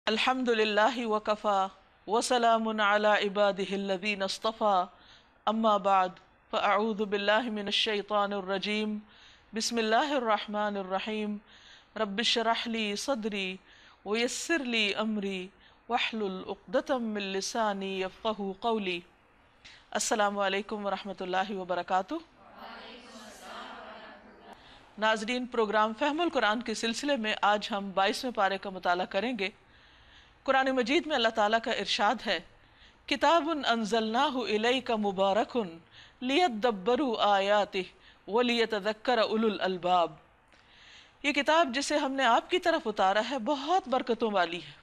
الحمد للہ وکفا وسلام علی عبادہ الذین اصطفیٰ اما بعد فاعوذ باللہ من الشیطان الرجیم بسم اللہ الرحمن الرحیم رب اشرح لی صدری ویسر لی امری واحلل عقدۃ من لسانی یفقہوا قولی۔ السلام علیکم ورحمۃ اللہ وبرکاتہ۔ ناظرین، پروگرام فہم القرآن کے سلسلے میں آج ہم 22ویں پارے کا مطالعہ کریں گے۔ قرآن مجید میں اللہ تعالیٰ کا ارشاد ہے، کتاب انزلناہ الیک مبارک لیدبروا آیاتہ ولیتذکر اولو الالباب۔ یہ کتاب جسے ہم نے آپ کی طرف اتارا ہے بہت برکتوں والی ہے،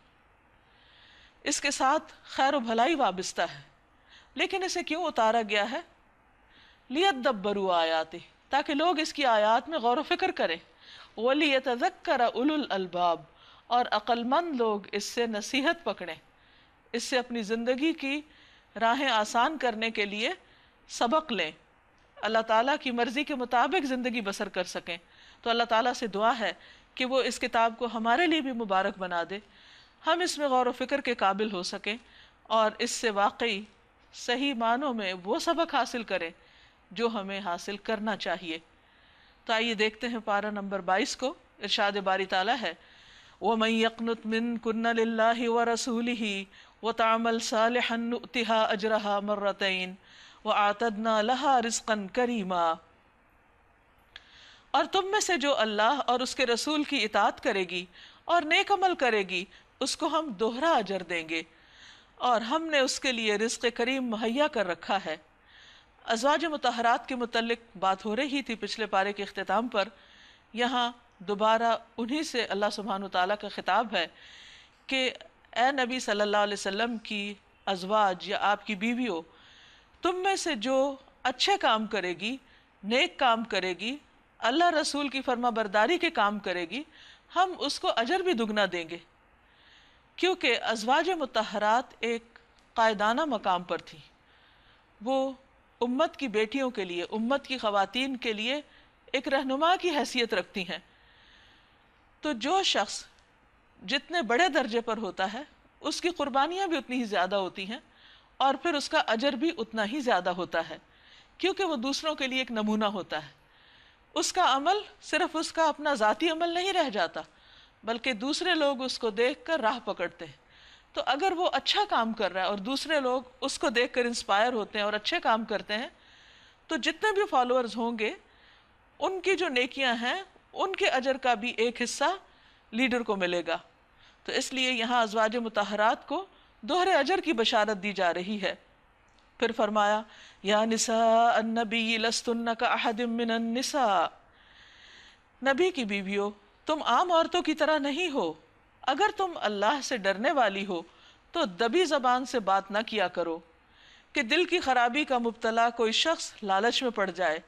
اس کے ساتھ خیر و بھلائی وابستہ ہے۔ لیکن اسے کیوں اتارا گیا ہے؟ لیدبروا آیاتہ، تاکہ لوگ اس کی آیات میں غور و فکر کریں، ولیتذکر اولو الالباب، اور عقل مند لوگ اس سے نصیحت پکڑیں، اس سے اپنی زندگی کی راہیں آسان کرنے کے لیے سبق لیں، اللہ تعالیٰ کی مرضی کے مطابق زندگی بسر کر سکیں۔ تو اللہ تعالیٰ سے دعا ہے کہ وہ اس کتاب کو ہمارے لیے بھی مبارک بنا دے، ہم اس میں غور و فکر کے قابل ہو سکیں اور اس سے واقعی صحیح معنوں میں وہ سبق حاصل کریں جو ہمیں حاصل کرنا چاہیے۔ تو آئیے دیکھتے ہیں پارہ نمبر 22 کو۔ ارشاد باری تعالیٰ ہے، وَمَن يَقْنُتْ مِنكُنَّ لِلَّهِ وَرَسُولِهِ وَتَعْمَلْ صَالِحًا نُؤْتِهَا أَجْرَهَا مَرَّتَيْنِ وَأَعْتَدْنَا لَهَا رِزْقًا كَرِيمًا۔ اور تم میں سے جو اللہ اور اس کے رسول کی اطاعت کرے گی اور نیک عمل کرے گی، اس کو ہم دوہرا اجر دیں گے، اور ہم نے اس کے لیے رزق کریم مہیا کر رکھا ہے۔ ازواج مطہرات کے متعلق بات ہو رہی تھی پچھلے پارے کے اختتام پر۔ یہاں دوبارہ انہی سے اللہ سبحانہ وتعالیٰ کا خطاب ہے کہ اے نبی صلی اللہ علیہ وسلم کی ازواج یا آپ کی بیویوں، تم میں سے جو اچھے کام کرے گی، نیک کام کرے گی، اللہ رسول کی فرما برداری کے کام کرے گی، ہم اس کو اجر بھی دگنا دیں گے۔ کیونکہ ازواج مطہرات ایک قائدانہ مقام پر تھی، وہ امت کی بیٹیوں کے لیے، امت کی خواتین کے لیے ایک رہنما کی حیثیت رکھتی ہیں۔ تو جو شخص جتنے بڑے درجے پر ہوتا ہے، اس کی قربانیاں بھی اتنی ہی زیادہ ہوتی ہیں، اور پھر اس کا اجر بھی اتنا ہی زیادہ ہوتا ہے، کیونکہ وہ دوسروں کے لیے ایک نمونہ ہوتا ہے۔ اس کا عمل صرف اس کا اپنا ذاتی عمل نہیں رہ جاتا، بلکہ دوسرے لوگ اس کو دیکھ کر راہ پکڑتے ہیں۔ تو اگر وہ اچھا کام کر رہا ہے اور دوسرے لوگ اس کو دیکھ کر انسپائر ہوتے ہیں اور اچھے کام کرتے ہیں، تو جتنے بھی فالوورز ہوں گے، ان کی جو نیکیاں ہیں ان کے اجر کا بھی ایک حصہ لیڈر کو ملے گا۔ تو اس لیے یہاں ازواج مطہرات کو دوہرے اجر کی بشارت دی جا رہی ہے۔ پھر فرمایا، یا نساء النبی لستن کاحد من النساء، نبی کی بیویوں تم عام عورتوں کی طرح نہیں ہو، اگر تم اللہ سے ڈرنے والی ہو تو دبی زبان سے بات نہ کیا کرو کہ دل کی خرابی کا مبتلا کوئی شخص لالچ میں پڑ جائے،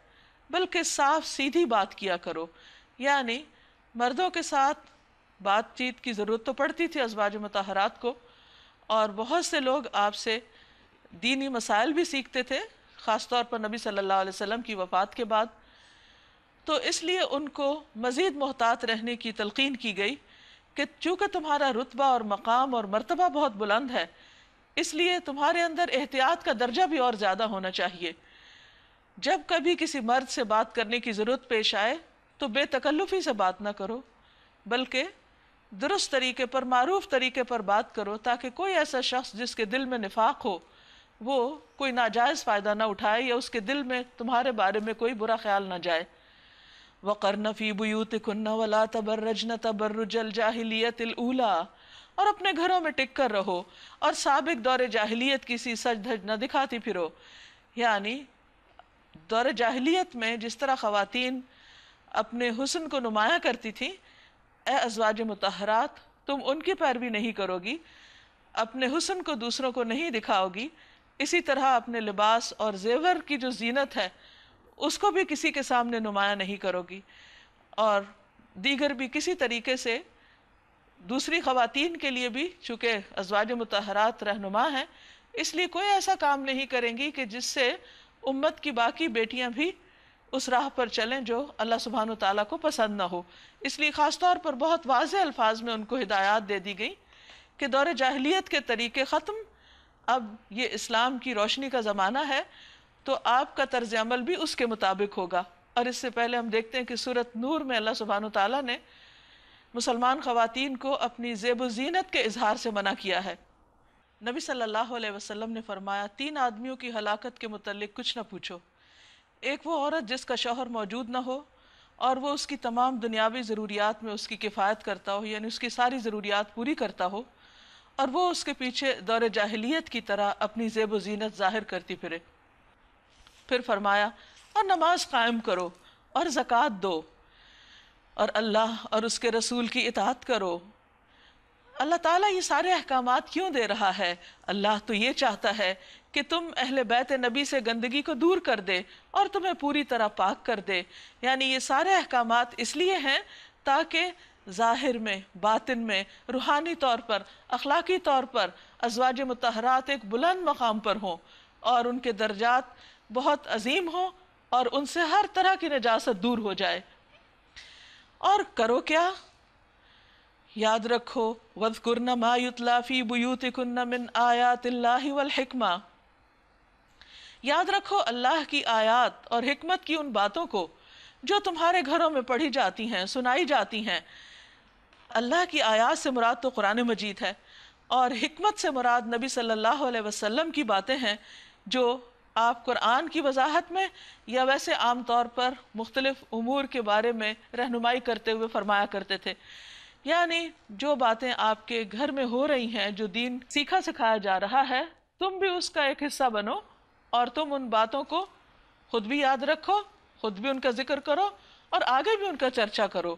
بلکہ صاف سیدھی بات کیا کرو۔ یعنی مردوں کے ساتھ بات چیت کی ضرورت تو پڑتی تھی ازواج مطہرات کو، اور بہت سے لوگ آپ سے دینی مسائل بھی سیکھتے تھے، خاص طور پر نبی صلی اللہ علیہ وسلم کی وفات کے بعد۔ تو اس لیے ان کو مزید محتاط رہنے کی تلقین کی گئی کہ چونکہ تمہارا رتبہ اور مقام اور مرتبہ بہت بلند ہے، اس لیے تمہارے اندر احتیاط کا درجہ بھی اور زیادہ ہونا چاہیے۔ جب کبھی کسی مرد سے بات کرنے کی ضرورت پیش آئے تو بے تکلفی سے بات نہ کرو، بلکہ درست طریقے پر، معروف طریقے پر بات کرو، تاکہ کوئی ایسا شخص جس کے دل میں نفاق ہو وہ کوئی ناجائز فائدہ نہ اٹھائے، یا اس کے دل میں تمہارے بارے میں کوئی برا خیال نہ جائے۔ وَقَرْنَ فِي بُيُوتِكُنَّ وَلَا تَبَرَّجْنَ تَبَرُّجَ الْجَاهِلِيَّةِ الْأُولَىٰ، اور اپنے گھروں میں ٹک کر رہو اور سابق دور جاہلیت کی سی سج دھج نہ دکھاتی پھرو۔ یعنی دور جاہلیت میں جس طرح خواتین اپنے حسن کو نمایاں کرتی تھیں، اے ازواج مطہرات تم ان کی پیروی نہیں کرو گی، اپنے حسن کو دوسروں کو نہیں دکھاؤ گی، اسی طرح اپنے لباس اور زیور کی جو زینت ہے اس کو بھی کسی کے سامنے نمایاں نہیں کرو گی، اور دیگر بھی کسی طریقے سے دوسری خواتین کے لیے بھی، چونکہ ازواج مطہرات رہنما ہیں، اس لیے کوئی ایسا کام نہیں کریں گی کہ جس سے امت کی باقی بیٹیاں بھی اس راہ پر چلیں جو اللہ سبحانہ وتعالیٰ کو پسند نہ ہو۔ اس لیے خاص طور پر بہت واضح الفاظ میں ان کو ہدایات دے دی گئی کہ دور جاہلیت کے طریقے ختم، اب یہ اسلام کی روشنی کا زمانہ ہے، تو آپ کا طرز عمل بھی اس کے مطابق ہوگا۔ اور اس سے پہلے ہم دیکھتے ہیں کہ سورۃ نور میں اللہ سبحانہ وتعالیٰ نے مسلمان خواتین کو اپنی زیب و زینت کے اظہار سے منع کیا ہے۔ نبی صلی اللہ علیہ وسلم نے فرمایا، 3 آدمیوں کی ہلاکت کے متعلق کچھ نہ پوچھو۔ ایک وہ عورت جس کا شوہر موجود نہ ہو اور وہ اس کی تمام دنیاوی ضروریات میں اس کی کفایت کرتا ہو، یعنی اس کی ساری ضروریات پوری کرتا ہو، اور وہ اس کے پیچھے دور جاہلیت کی طرح اپنی زیب و زینت ظاہر کرتی پھرے۔ پھر فرمایا، اور نماز قائم کرو اور زکوٰۃ دو اور اللہ اور اس کے رسول کی اطاعت کرو۔ اللہ تعالیٰ یہ سارے احکامات کیوں دے رہا ہے؟ اللہ تو یہ چاہتا ہے کہ تم اہل بیت نبی سے گندگی کو دور کر دے اور تمہیں پوری طرح پاک کر دے۔ یعنی یہ سارے احکامات اس لیے ہیں تاکہ ظاہر میں، باطن میں، روحانی طور پر، اخلاقی طور پر ازواج مطہرات ایک بلند مقام پر ہوں اور ان کے درجات بہت عظیم ہوں اور ان سے ہر طرح کی نجاست دور ہو جائے۔ اور کرو کیا؟ یاد رکھو، وَاذْكُرْنَ مَا يُتْلَى فِي بُيُوتِكُنَّ مِنْ آيَاتِ اللَّهِ وَالْحِكْمَةِ، یاد رکھو اللہ کی آیات اور حکمت کی ان باتوں کو جو تمہارے گھروں میں پڑھی جاتی ہیں، سنائی جاتی ہیں۔ اللہ کی آیات سے مراد تو قرآن مجید ہے، اور حکمت سے مراد نبی صلی اللہ علیہ وسلم کی باتیں ہیں جو آپ قرآن کی وضاحت میں یا ویسے عام طور پر مختلف امور کے بارے میں رہنمائی کرتے ہوئے فرمایا کرتے تھے۔ یعنی جو باتیں آپ کے گھر میں ہو رہی ہیں، جو دین سیکھا سکھایا جا رہا ہے، تم بھی اس کا ایک حصہ بنو اور تم ان باتوں کو خود بھی یاد رکھو، خود بھی ان کا ذکر کرو اور آگے بھی ان کا چرچا کرو،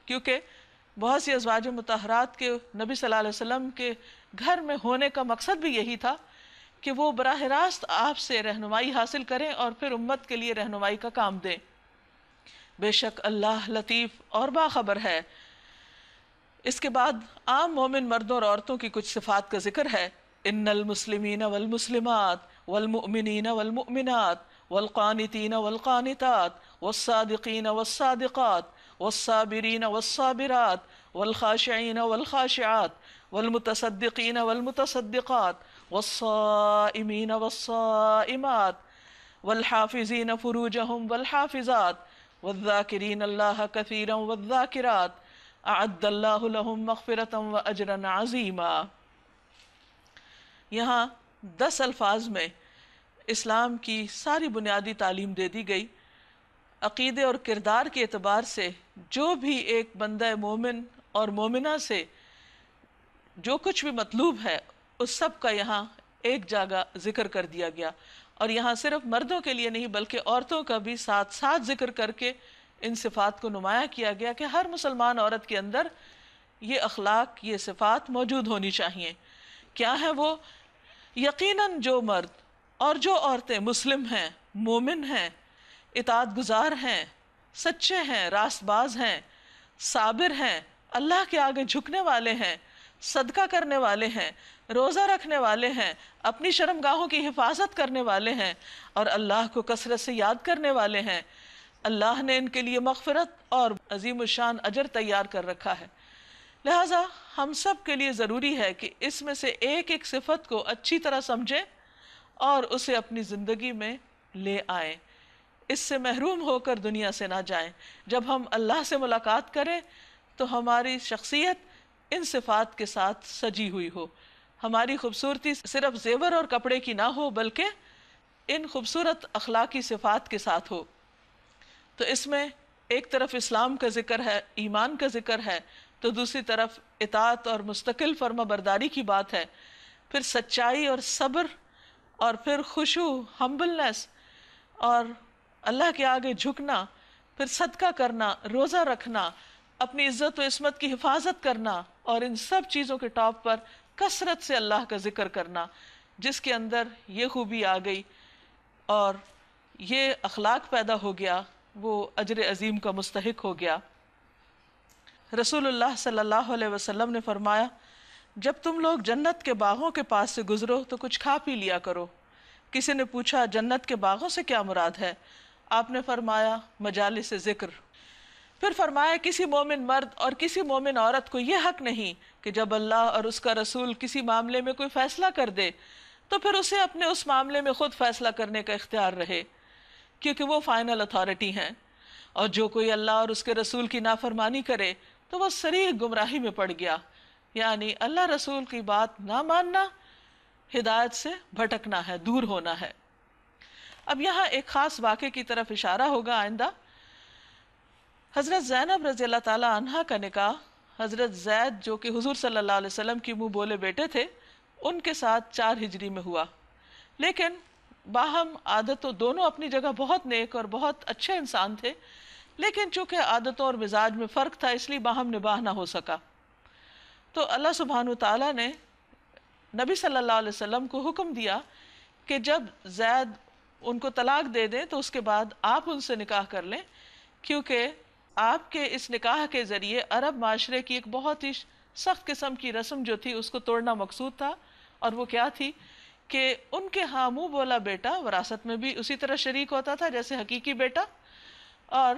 کیونکہ بہت سی ازواج مطہرات کے نبی صلی اللہ علیہ وسلم کے گھر میں ہونے کا مقصد بھی یہی تھا کہ وہ براہ راست آپ سے رہنمائی حاصل کریں اور پھر امت کے لیے رہنمائی کا کام دیں۔ بے شک اللہ لطیف اور باخبر ہے۔ اس کے بعد عام مومن مردوں اور عورتوں کی کچھ صفات کا ذکر ہے۔ ان المسلمین والمسلمات والمؤمنین والمؤمنات والقانتین والقانتات والصادقین والصادقات والصابرین والصابرات والخاشعین والخاشعات والمتصدقین والمتصدقات والصائمین والصائمات والحافظین فروجہم والحافظات والذاکرین اللہ کثیرا والذاکرات اعد اللہ لہم مغفرۃ واجرا عظیما۔ یہاں 10 الفاظ میں اسلام کی ساری بنیادی تعلیم دے دی گئی۔ عقیدے اور کردار کے اعتبار سے جو بھی ایک بندہ مومن اور مومنہ سے جو کچھ بھی مطلوب ہے، اس سب کا یہاں ایک جگہ ذکر کر دیا گیا، اور یہاں صرف مردوں کے لیے نہیں بلکہ عورتوں کا بھی ساتھ ساتھ ذکر کر کے ان صفات کو نمایاں کیا گیا کہ ہر مسلمان عورت کے اندر یہ اخلاق، یہ صفات موجود ہونی چاہیے۔ کیا ہے وہ؟ یقیناً جو مرد اور جو عورتیں مسلم ہیں، مومن ہیں، اطاعت گزار ہیں، سچے ہیں، راست باز ہیں، صابر ہیں، اللہ کے آگے جھکنے والے ہیں، صدقہ کرنے والے ہیں، روزہ رکھنے والے ہیں، اپنی شرمگاہوں کی حفاظت کرنے والے ہیں اور اللہ کو کثرت سے یاد کرنے والے ہیں، اللہ نے ان کے لیے مغفرت اور عظیم الشان اجر تیار کر رکھا ہے۔ لہٰذا ہم سب کے لیے ضروری ہے کہ اس میں سے ایک ایک صفت کو اچھی طرح سمجھیں اور اسے اپنی زندگی میں لے آئیں، اس سے محروم ہو کر دنیا سے نہ جائیں۔ جب ہم اللہ سے ملاقات کریں تو ہماری شخصیت ان صفات کے ساتھ سجی ہوئی ہو، ہماری خوبصورتی صرف زیور اور کپڑے کی نہ ہو بلکہ ان خوبصورت اخلاقی صفات کے ساتھ ہو۔ تو اس میں ایک طرف اسلام کا ذکر ہے، ایمان کا ذکر ہے، تو دوسری طرف اطاعت اور مستقل فرما برداری کی بات ہے، پھر سچائی اور صبر، اور پھر خشوع، ہمبلنس اور اللہ کے آگے جھکنا، پھر صدقہ کرنا، روزہ رکھنا، اپنی عزت و عصمت کی حفاظت کرنا، اور ان سب چیزوں کے ٹاپ پر کثرت سے اللہ کا ذکر کرنا۔ جس کے اندر یہ خوبی آ گئی اور یہ اخلاق پیدا ہو گیا، وہ اجر عظیم کا مستحق ہو گیا۔ رسول اللہ صلی اللہ علیہ وسلم نے فرمایا، جب تم لوگ جنت کے باغوں کے پاس سے گزرو تو کچھ کھا پی لیا کرو۔ کسی نے پوچھا، جنت کے باغوں سے کیا مراد ہے؟ آپ نے فرمایا، مجالس ذکر۔ پھر فرمایا کسی مومن مرد اور کسی مومن عورت کو یہ حق نہیں کہ جب اللہ اور اس کا رسول کسی معاملے میں کوئی فیصلہ کر دے تو پھر اسے اپنے اس معاملے میں خود فیصلہ کرنے کا اختیار رہے، کیونکہ وہ فائنل اتھارٹی ہیں، اور جو کوئی اللہ اور اس کے رسول کی نافرمانی کرے تو وہ صریح گمراہی میں پڑ گیا، یعنی اللہ رسول کی بات نہ ماننا ہدایت سے بھٹکنا ہے، دور ہونا ہے۔ اب یہاں ایک خاص واقعے کی طرف اشارہ ہوگا آئندہ۔ حضرت زینب رضی اللہ تعالی عنہا کا نکاح حضرت زید جو کہ حضور صلی اللہ علیہ وسلم کی منہ بولے بیٹے تھے ان کے ساتھ 4 ہجری میں ہوا، لیکن باہم عادتوں، دونوں اپنی جگہ بہت نیک اور بہت اچھے انسان تھے، لیکن چونکہ عادتوں اور مزاج میں فرق تھا اس لیے باہم نباہ نہ ہو سکا۔ تو اللہ سبحانہ تعالیٰ نے نبی صلی اللہ علیہ وسلم کو حکم دیا کہ جب زید ان کو طلاق دے دیں تو اس کے بعد آپ ان سے نکاح کر لیں، کیونکہ آپ کے اس نکاح کے ذریعے عرب معاشرے کی ایک بہت ہی سخت قسم کی رسم جو تھی اس کو توڑنا مقصود تھا، اور وہ کیا تھی کہ ان کے ہاں منہ بولا بیٹا وراثت میں بھی اسی طرح شریک ہوتا تھا جیسے حقیقی بیٹا، اور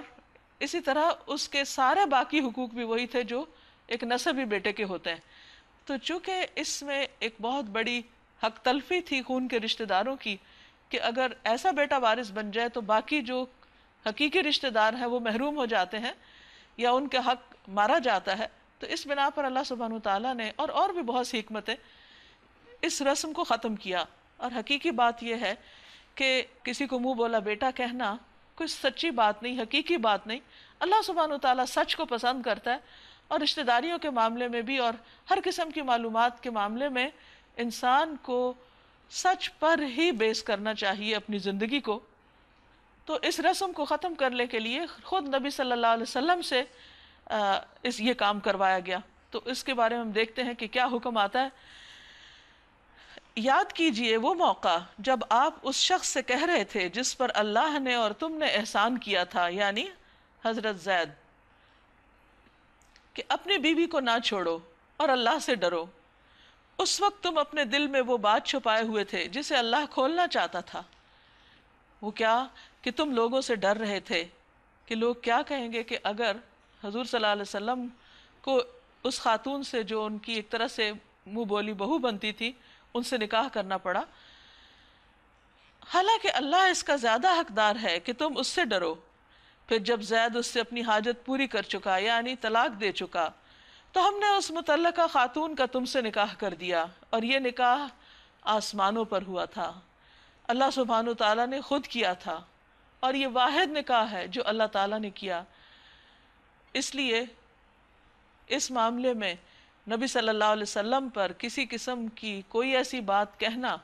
اسی طرح اس کے سارے باقی حقوق بھی وہی تھے جو ایک نسبی بیٹے کے ہوتے ہیں۔ تو چونکہ اس میں ایک بہت بڑی حق تلفی تھی خون کے رشتہ داروں کی کہ اگر ایسا بیٹا وارث بن جائے تو باقی جو حقیقی رشتہ دار ہیں وہ محروم ہو جاتے ہیں یا ان کے حق مارا جاتا ہے، تو اس بنا پر اللہ سبحانہ تعالیٰ نے اور بھی بہت سی حکمتیں اس رسم کو ختم کیا۔ اور حقیقی بات یہ ہے کہ کسی کو منہ بولا بیٹا کہنا کوئی سچی بات نہیں، حقیقی بات نہیں۔ اللہ سبحانہ تعالیٰ سچ کو پسند کرتا ہے، اور رشتہ داریوں کے معاملے میں بھی اور ہر قسم کی معلومات کے معاملے میں انسان کو سچ پر ہی بیس کرنا چاہیے اپنی زندگی کو۔ تو اس رسم کو ختم کرنے کے لیے خود نبی صلی اللہ علیہ وسلم سے یہ کام کروایا گیا۔ تو اس کے بارے میں ہم دیکھتے ہیں کہ کیا حکم آتا ہے۔ یاد کیجئے وہ موقع جب آپ اس شخص سے کہہ رہے تھے جس پر اللہ نے اور تم نے احسان کیا تھا، یعنی حضرت زید، کہ اپنی بیوی کو نہ چھوڑو اور اللہ سے ڈرو۔ اس وقت تم اپنے دل میں وہ بات چھپائے ہوئے تھے جسے اللہ کھولنا چاہتا تھا۔ وہ کیا کہ تم لوگوں سے ڈر رہے تھے کہ لوگ کیا کہیں گے کہ اگر حضور صلی اللہ علیہ وسلم کو اس خاتون سے جو ان کی ایک طرح سے منہ بولی بہو بنتی تھی ان سے نکاح کرنا پڑا، حالانکہ اللہ اس کا زیادہ حقدار ہے کہ تم اس سے ڈرو۔ پھر جب زید اس سے اپنی حاجت پوری کر چکا یعنی طلاق دے چکا تو ہم نے اس متعلقہ خاتون کا تم سے نکاح کر دیا، اور یہ نکاح آسمانوں پر ہوا تھا، اللہ سبحانہ تعالیٰ نے خود کیا تھا، اور یہ واحد نکاح ہے جو اللہ تعالیٰ نے کیا۔ اس لیے اس معاملے میں نبی صلی اللہ علیہ وسلم پر کسی قسم کی کوئی ایسی بات کہنا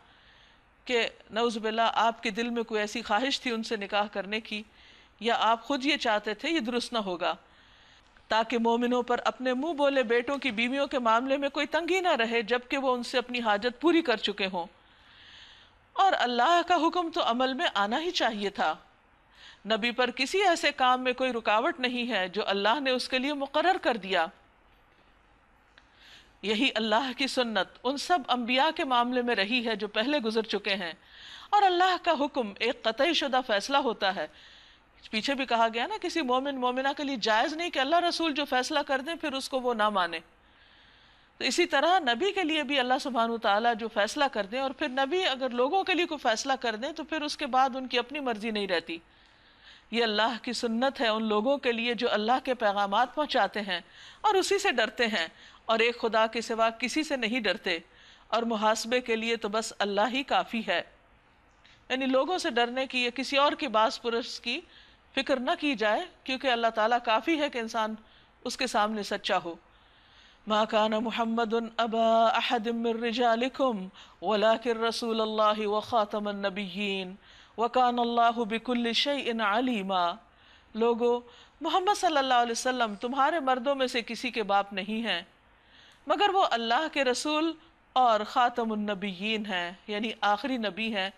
کہ نعوذ باللہ آپ کے دل میں کوئی ایسی خواہش تھی ان سے نکاح کرنے کی یا آپ خود یہ چاہتے تھے، یہ درست نہ ہوگا، تاکہ مومنوں پر اپنے منہ بولے بیٹوں کی بیویوں کے معاملے میں کوئی تنگی نہ رہے جبکہ وہ ان سے اپنی حاجت پوری کر چکے ہوں۔ اور اللہ کا حکم تو عمل میں آنا ہی چاہیے تھا۔ نبی پر کسی ایسے کام میں کوئی رکاوٹ نہیں ہے جو اللہ نے اس کے لیے مقرر کر دیا۔ یہی اللہ کی سنت ان سب انبیاء کے معاملے میں رہی ہے جو پہلے گزر چکے ہیں، اور اللہ کا حکم ایک قطعی شدہ فیصلہ ہوتا ہے۔ پیچھے بھی کہا گیا نا کسی مومن مومنہ کے لیے جائز نہیں کہ اللہ رسول جو فیصلہ کر دیں پھر اس کو وہ نہ مانے۔ تو اسی طرح نبی کے لیے بھی اللہ سبحانہ تعالیٰ جو فیصلہ کر دیں، اور پھر نبی اگر لوگوں کے لیے کوئی فیصلہ کر دیں تو پھر اس کے بعد ان کی اپنی مرضی نہیں رہتی۔ یہ اللہ کی سنت ہے ان لوگوں کے لیے جو اللہ کے پیغامات پہنچاتے ہیں اور اسی سے ڈرتے ہیں، اور ایک خدا کے سوا کسی سے نہیں ڈرتے، اور محاسبے کے لیے تو بس اللہ ہی کافی ہے۔ یعنی لوگوں سے ڈرنے کی یا کسی اور کی باس پرس کی فکر نہ کی جائے، کیونکہ اللہ تعالیٰ کافی ہے کہ انسان اس کے سامنے سچا ہو۔ ما كان محمد ابا احد من رجالكم ولكن رسول الله وخاتم النبيين وكان الله بكل شيء عليما۔ لوگو، محمد صلی اللہ علیہ وسلم تمہارے مردوں میں سے کسی کے باپ نہیں ہیں، مگر وہ اللہ کے رسول اور خاتم النبیین ہیں، یعنی آخری نبی ہیں،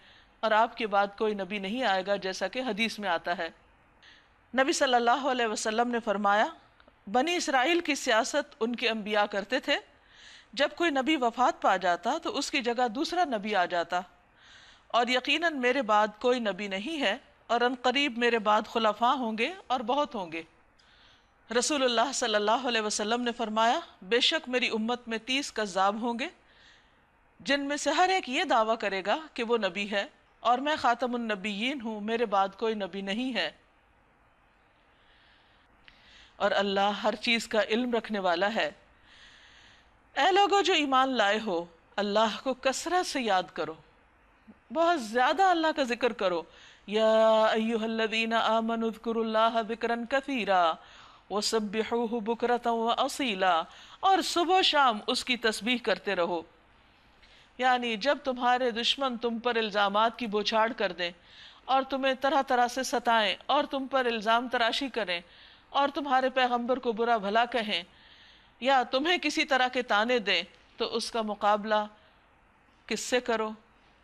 اور آپ کے بعد کوئی نبی نہیں آئے گا جیسا کہ حدیث میں آتا ہے۔ نبی صلی اللہ علیہ وسلم نے فرمایا، بنی اسرائیل کی سیاست ان کے انبیاء کرتے تھے، جب کوئی نبی وفات پا جاتا تو اس کی جگہ دوسرا نبی آ جاتا، اور یقیناً میرے بعد کوئی نبی نہیں ہے، اور ان قریب میرے بعد خلفاء ہوں گے اور بہت ہوں گے۔ رسول اللہ صلی اللہ علیہ وسلم نے فرمایا بے شک میری امت میں 30 کذاب ہوں گے جن میں سے ہر ایک یہ دعویٰ کرے گا کہ وہ نبی ہے اور میں خاتم النبیین ہوں، میرے بعد کوئی نبی نہیں ہے، اور اللہ ہر چیز کا علم رکھنے والا ہے۔ اے لوگو جو ایمان لائے ہو، اللہ کو کثرت سے یاد کرو، بہت زیادہ اللہ کا ذکر کرو۔ یا ایہا الذین آمنوا اذکروا اللہ ذکرا کثیرا وسبحوہ بکرۃ واصیلا، اور صبح و شام اس کی تسبیح کرتے رہو۔ یعنی جب تمہارے دشمن تم پر الزامات کی بوچھاڑ کر دیں اور تمہیں طرح طرح سے ستائیں اور تم پر الزام تراشی کریں اور تمہارے پیغمبر کو برا بھلا کہیں یا تمہیں کسی طرح کے طعنے دیں، تو اس کا مقابلہ کس سے کرو؟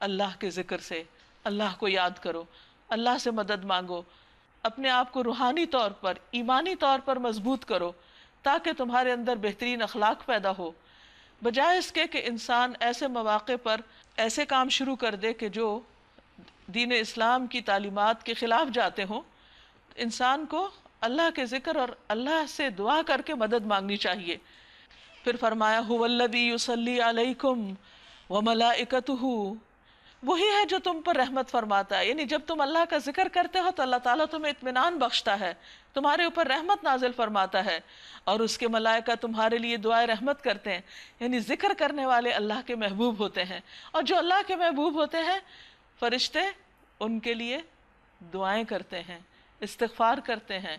اللہ کے ذکر سے۔ اللہ کو یاد کرو، اللہ سے مدد مانگو، اپنے آپ کو روحانی طور پر، ایمانی طور پر مضبوط کرو تاکہ تمہارے اندر بہترین اخلاق پیدا ہو، بجائے اس کے کہ انسان ایسے مواقع پر ایسے کام شروع کر دے کہ جو دین اسلام کی تعلیمات کے خلاف جاتے ہوں۔ انسان کو اللہ کے ذکر اور اللہ سے دعا کر کے مدد مانگنی چاہیے۔ پھر فرمایا هو الذی یصلی علیکم وملائکتہ، وہی ہے جو تم پر رحمت فرماتا ہے۔ یعنی جب تم اللہ کا ذکر کرتے ہو تو اللہ تعالیٰ تمہیں اطمینان بخشتا ہے، تمہارے اوپر رحمت نازل فرماتا ہے، اور اس کے ملائکہ تمہارے لیے دعائے رحمت کرتے ہیں۔ یعنی ذکر کرنے والے اللہ کے محبوب ہوتے ہیں، اور جو اللہ کے محبوب ہوتے ہیں فرشتے ان کے لیے دعائیں کرتے ہیں، استغفار کرتے ہیں،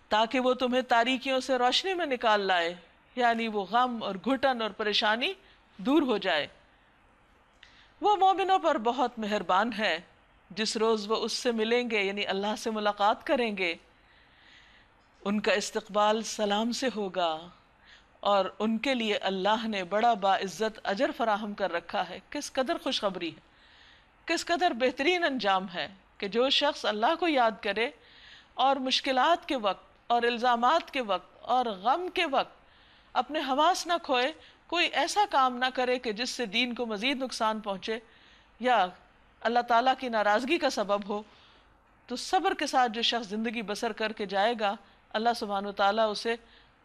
تاکہ وہ تمہیں تاریکیوں سے روشنی میں نکال لائے، یعنی وہ غم اور گھٹن اور پریشانی دور ہو جائے۔ وہ مومنوں پر بہت مہربان ہے، جس روز وہ اس سے ملیں گے یعنی اللہ سے ملاقات کریں گے، ان کا استقبال سلام سے ہوگا، اور ان کے لیے اللہ نے بڑا باعزت اجر فراہم کر رکھا ہے۔ کس قدر خوشخبری ہے، کس قدر بہترین انجام ہے کہ جو شخص اللہ کو یاد کرے اور مشکلات کے وقت اور الزامات کے وقت اور غم کے وقت اپنے حواس نہ کھوئے، کوئی ایسا کام نہ کرے کہ جس سے دین کو مزید نقصان پہنچے یا اللہ تعالیٰ کی ناراضگی کا سبب ہو، تو صبر کے ساتھ جو شخص زندگی بسر کر کے جائے گا، اللہ سبحانہ و تعالیٰ اسے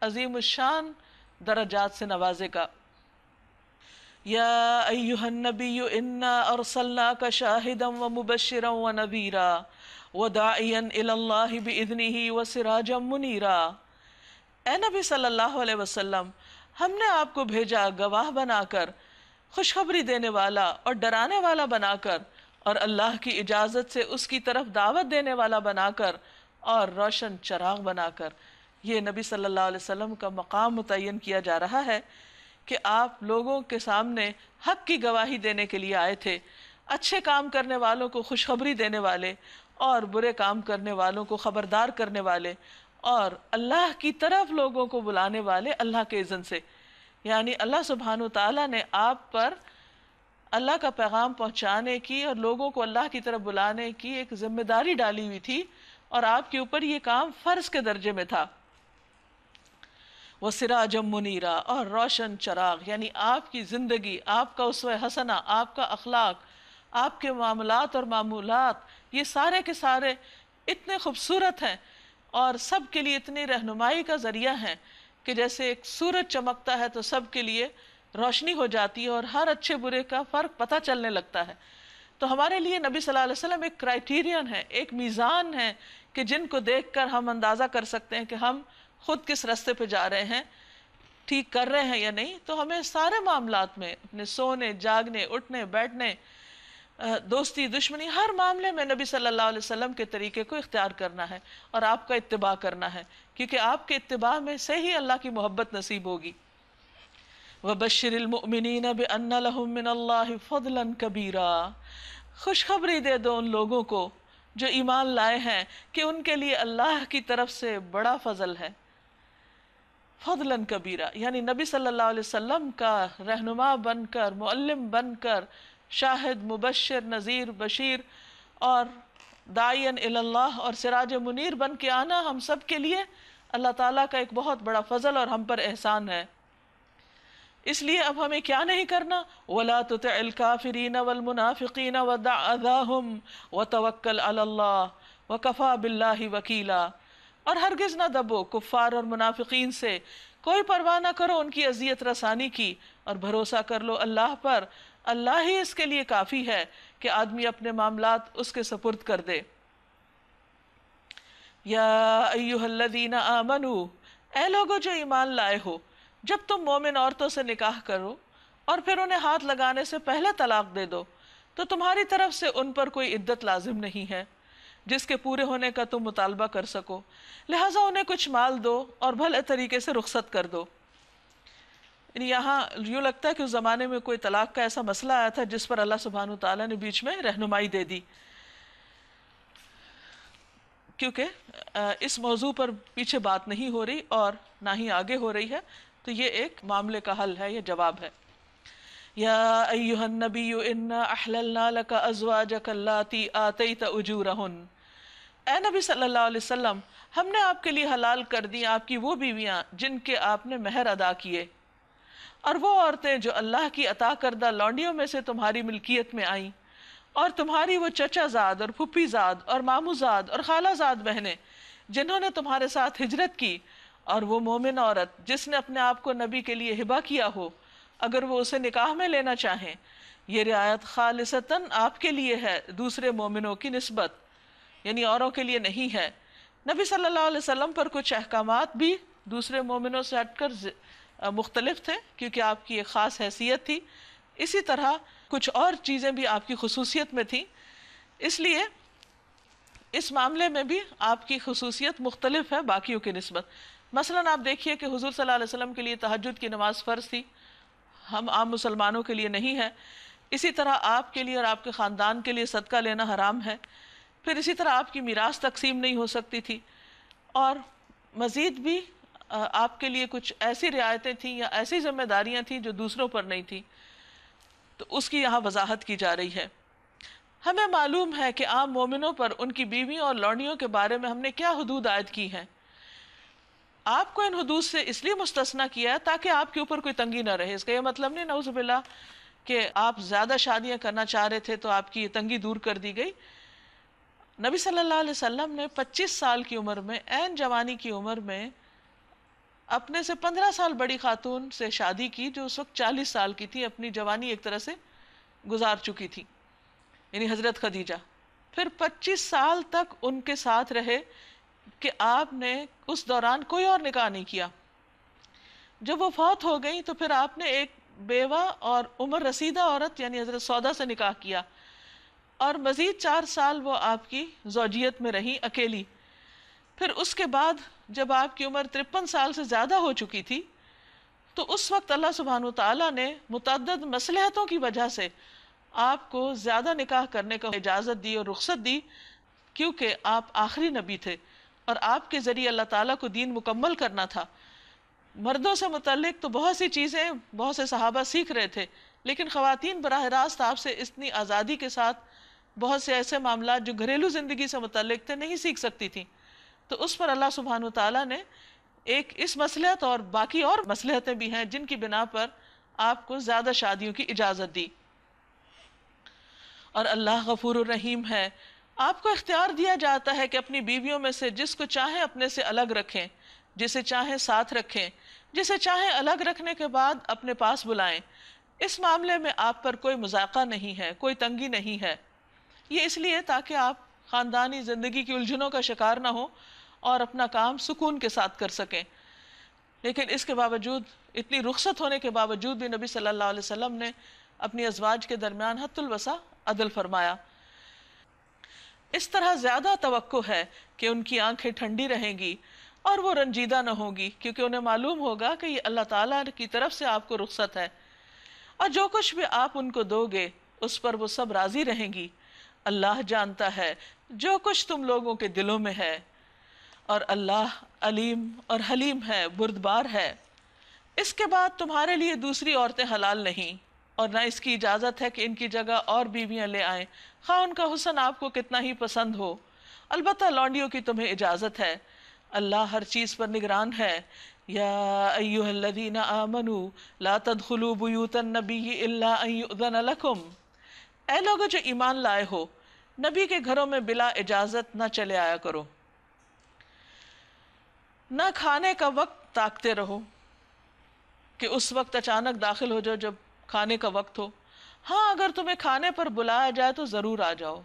عظیم الشان درجات سے نوازے گا۔ یا ایہا النبی انا ارسلناک شاہدا ومبشرا ونذیرا وداعیا الی اللہ باذنہ وسراجا منیرا۔ اے نبی صلی اللہ علیہ وسلم، ہم نے آپ کو بھیجا گواہ بنا کر، خوشخبری دینے والا اور ڈرانے والا بنا کر، اور اللہ کی اجازت سے اس کی طرف دعوت دینے والا بنا کر، اور روشن چراغ بنا کر۔ یہ نبی صلی اللہ علیہ وسلم کا مقام متعین کیا جا رہا ہے کہ آپ لوگوں کے سامنے حق کی گواہی دینے کے لیے آئے تھے، اچھے کام کرنے والوں کو خوشخبری دینے والے اور برے کام کرنے والوں کو خبردار کرنے والے، اور اللہ کی طرف لوگوں کو بلانے والے اللہ کے اذن سے۔ یعنی اللہ سبحانہ وتعالیٰ نے آپ پر اللہ کا پیغام پہنچانے کی اور لوگوں کو اللہ کی طرف بلانے کی ایک ذمہ داری ڈالی ہوئی تھی، اور آپ کے اوپر یہ کام فرض کے درجے میں تھا۔ وَسِرَاجًا مُنِيرًا، اور روشن چراغ، یعنی آپ کی زندگی، آپ کا اسوہ حسنہ، آپ کا اخلاق، آپ کے معاملات اور معمولات، یہ سارے کے سارے اتنے خوبصورت ہیں اور سب کے لیے اتنی رہنمائی کا ذریعہ ہیں کہ جیسے ایک سورج چمکتا ہے تو سب کے لیے روشنی ہو جاتی ہے اور ہر اچھے برے کا فرق پتہ چلنے لگتا ہے۔ تو ہمارے لیے نبی صلی اللہ علیہ وسلم ایک کرائیٹیرین ہے، ایک میزان ہے کہ جن کو دیکھ کر ہم اندازہ کر سکتے ہیں کہ ہم خود کس راستے پہ جا رہے ہیں، ٹھیک کر رہے ہیں یا نہیں۔ تو ہمیں سارے معاملات میں، اپنے سونے، جاگنے، اٹھنے، بیٹھنے، دوستی، دشمنی، ہر معاملے میں نبی صلی اللہ علیہ وسلم کے طریقے کو اختیار کرنا ہے اور آپ کا اتباع کرنا ہے، کیونکہ آپ کے اتباع میں سے ہی اللہ کی محبت نصیب ہوگی۔ وَبَشِّرِ الْمُؤْمِنِينَ بِأَنَّ لَهُم مِّنَ اللَّهِ فَضْلًا كَبِيرًا، خوشخبری دے دو ان لوگوں کو جو ایمان لائے ہیں کہ ان کے لیے اللہ کی طرف سے بڑا فضل ہے۔ فضلاً کبیرہ، یعنی نبی صلی اللہ علیہ وسلم کا رہنما بن کر، معلم بن کر، شاہد، مبشر، نذیر، بشیر اور داعین الی اللہ اور سراج منیر بن کے آنا ہم سب کے لیے اللہ تعالیٰ کا ایک بہت بڑا فضل اور ہم پر احسان ہے۔ اس لیے اب ہمیں کیا نہیں کرنا؟ وَلَا تُطِعِ الْكَافِرِينَ وَالْمُنَافِقِينَ وَدَعْ أَذَاهُمْ وَتَوَكَّلْ عَلَى اللَّهِ وَكَفَى بِاللَّهِ وَكِيلًا۔ اور ہرگز نہ دبو کفار اور منافقین سے، کوئی پرواہ نہ کرو ان کی اذیت رسانی کی، اور بھروسہ کر لو اللہ پر، اللہ ہی اس کے لیے کافی ہے کہ آدمی اپنے معاملات اس کے سپرد کر دے۔ یا ایہا الذین آمنو، اے لوگو جو ایمان لائے ہو، جب تم مومن عورتوں سے نکاح کرو اور پھر انہیں ہاتھ لگانے سے پہلے طلاق دے دو تو تمہاری طرف سے ان پر کوئی عدت لازم نہیں ہے جس کے پورے ہونے کا تم مطالبہ کر سکو، لہٰذا انہیں کچھ مال دو اور بھلے طریقے سے رخصت کر دو۔ یعنی یہاں یوں لگتا ہے کہ اس زمانے میں کوئی طلاق کا ایسا مسئلہ آیا تھا جس پر اللہ سبحانہ وتعالیٰ نے بیچ میں رہنمائی دے دی، کیونکہ اس موضوع پر پیچھے بات نہیں ہو رہی اور نہ ہی آگے ہو رہی ہے، تو یہ ایک معاملے کا حل ہے، یہ جواب ہے۔ یا ایہا النبی انا احللنا لک ازواجک اللاتی آتیت اجورہن، اے نبی صلی اللہ علیہ وسلم، ہم نے آپ کے لیے حلال کر دی آپ کی وہ بیویاں جن کے آپ نے مہر ادا کیے، اور وہ عورتیں جو اللہ کی عطا کردہ لونڈیوں میں سے تمہاری ملکیت میں آئیں، اور تمہاری وہ چچا زاد اور پھپھی زاد اور مامو زاد اور خالہ زاد بہنیں جنہوں نے تمہارے ساتھ ہجرت کی، اور وہ مومن عورت جس نے اپنے آپ کو نبی کے لیے ہبہ کیا ہو اگر وہ اسے نکاح میں لینا چاہیں۔ یہ رعایت خالصتاً آپ کے لیے ہے دوسرے مومنوں کی نسبت، یعنی اوروں کے لیے نہیں ہے۔ نبی صلی اللہ علیہ وسلم پر کچھ احکامات بھی دوسرے مومنوں سے ہٹ کر مختلف تھے کیونکہ آپ کی ایک خاص حیثیت تھی، اسی طرح کچھ اور چیزیں بھی آپ کی خصوصیت میں تھیں، اس لیے اس معاملے میں بھی آپ کی خصوصیت مختلف ہے باقیوں کی نسبت۔ مثلا آپ دیکھیے کہ حضور صلی اللہ علیہ وسلم کے لیے تہجد کی نماز فرض تھی، ہم عام مسلمانوں کے لیے نہیں ہے۔ اسی طرح آپ کے لیے اور آپ کے خاندان کے لیے صدقہ لینا حرام ہے۔ پھر اسی طرح آپ کی میراث تقسیم نہیں ہو سکتی تھی، اور مزید بھی آپ کے لیے کچھ ایسی رعایتیں تھیں یا ایسی ذمہ داریاں تھیں جو دوسروں پر نہیں تھیں، تو اس کی یہاں وضاحت کی جا رہی ہے۔ ہمیں معلوم ہے کہ عام مومنوں پر ان کی بیویوں اور لونڈیوں کے بارے میں ہم نے کیا حدود عائد کی ہیں۔ آپ کو ان حدود سے اس لیے مستثنیٰ کیا ہے تاکہ آپ کے اوپر کوئی تنگی نہ رہے۔ اس کا یہ مطلب نہیں نعوذ باللہ کہ آپ زیادہ شادیاں کرنا چاہ رہے تھے تو آپ کی یہ تنگی دور کر دی گئی۔ نبی صلی اللہ علیہ وسلم نے 25 سال کی عمر میں، عین جوانی کی عمر میں، اپنے سے 15 سال بڑی خاتون سے شادی کی جو اس وقت 40 سال کی تھی، اپنی جوانی ایک طرح سے گزار چکی تھی، یعنی حضرت خدیجہ۔ پھر 25 سال تک ان کے ساتھ رہے کہ آپ نے اس دوران کوئی اور نکاح نہیں کیا۔ جب وہ فوت ہو گئی تو پھر آپ نے ایک بیوہ اور عمر رسیدہ عورت یعنی حضرت سودا سے نکاح کیا، اور مزید 4 سال وہ آپ کی زوجیت میں رہی اکیلی۔ پھر اس کے بعد جب آپ کی عمر 53 سال سے زیادہ ہو چکی تھی تو اس وقت اللہ سبحانہ وتعالیٰ نے متعدد مصلحتوں کی وجہ سے آپ کو زیادہ نکاح کرنے کا اجازت دی اور رخصت دی، کیونکہ آپ آخری نبی تھے اور آپ کے ذریعے اللہ تعالیٰ کو دین مکمل کرنا تھا۔ مردوں سے متعلق تو بہت سی چیزیں بہت سے صحابہ سیکھ رہے تھے، لیکن خواتین براہ راست آپ سے اتنی آزادی کے ساتھ بہت سے ایسے معاملات جو گھریلو زندگی سے متعلق تھے نہیں سیکھ سکتی تھیں۔ تو اس پر اللہ سبحانہ وتعالیٰ نے ایک اس مصلحت اور باقی اور مصلحتیں بھی ہیں جن کی بنا پر آپ کو زیادہ شادیوں کی اجازت دی۔ اور اللہ غفور الرحیم ہے، آپ کو اختیار دیا جاتا ہے کہ اپنی بیویوں میں سے جس کو چاہیں اپنے سے الگ رکھیں، جسے چاہیں ساتھ رکھیں، جسے چاہیں الگ رکھنے کے بعد اپنے پاس بلائیں۔ اس معاملے میں آپ پر کوئی مذاقہ نہیں ہے، کوئی تنگی نہیں ہے۔ یہ اس لیے تاکہ آپ خاندانی زندگی کی الجھنوں کا شکار نہ ہوں اور اپنا کام سکون کے ساتھ کر سکیں۔ لیکن اس کے باوجود، اتنی رخصت ہونے کے باوجود بھی نبی صلی اللہ علیہ وسلم نے اپنی ازواج کے درمیان حد الوسع عدل فرمایا۔ اس طرح زیادہ توقع ہے کہ ان کی آنکھیں ٹھنڈی رہیں گی اور وہ رنجیدہ نہ ہوں گی، کیونکہ انہیں معلوم ہوگا کہ یہ اللہ تعالیٰ کی طرف سے آپ کو رخصت ہے، اور جو کچھ بھی آپ ان کو دو گے اس پر وہ سب راضی رہیں گی۔ اللہ جانتا ہے جو کچھ تم لوگوں کے دلوں میں ہے، اور اللہ علیم اور حلیم ہے، بردبار ہے۔ اس کے بعد تمہارے لیے دوسری عورتیں حلال نہیں، اور نہ اس کی اجازت ہے کہ ان کی جگہ اور بیویاں لے آئیں، خواہ ان کا حسن آپ کو کتنا ہی پسند ہو۔ البتہ لونڈیوں کی تمہیں اجازت ہے، اللہ ہر چیز پر نگران ہے۔ یا ایہا الذین آمنوا لا تدخلوا بیوت النبی الا ان یؤذن لکم، اے لوگو جو ایمان لائے ہو، نبی کے گھروں میں بلا اجازت نہ چلے آیا کرو۔ نہ کھانے کا وقت تاکتے رہو کہ اس وقت اچانک داخل ہو جاؤ جب کھانے کا وقت ہو. ہاں اگر تمہیں کھانے پر بلایا جائے تو ضرور آ جاؤ.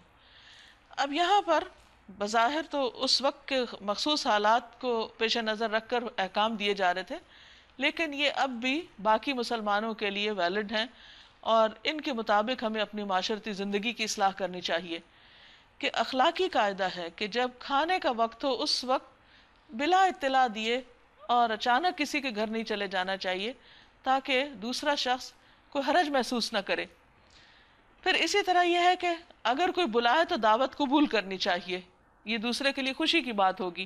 اب یہاں پر بظاہر تو اس وقت کے مخصوص حالات کو پیش نظر رکھ کر احکام دیے جا رہے تھے، لیکن یہ اب بھی باقی مسلمانوں کے لیے ویلڈ ہیں، اور ان کے مطابق ہمیں اپنی معاشرتی زندگی کی اصلاح کرنی چاہیے. کہ اخلاقی قاعدہ ہے کہ جب کھانے کا وقت ہو اس وقت بلا اطلاع دیے اور اچانک کسی کے گھر نہیں چلے جانا چاہیے، تاکہ دوسرا شخص کوئی حرج محسوس نہ کرے. پھر اسی طرح یہ ہے کہ اگر کوئی بلائے تو دعوت قبول کرنی چاہیے، یہ دوسرے کے لیے خوشی کی بات ہوگی،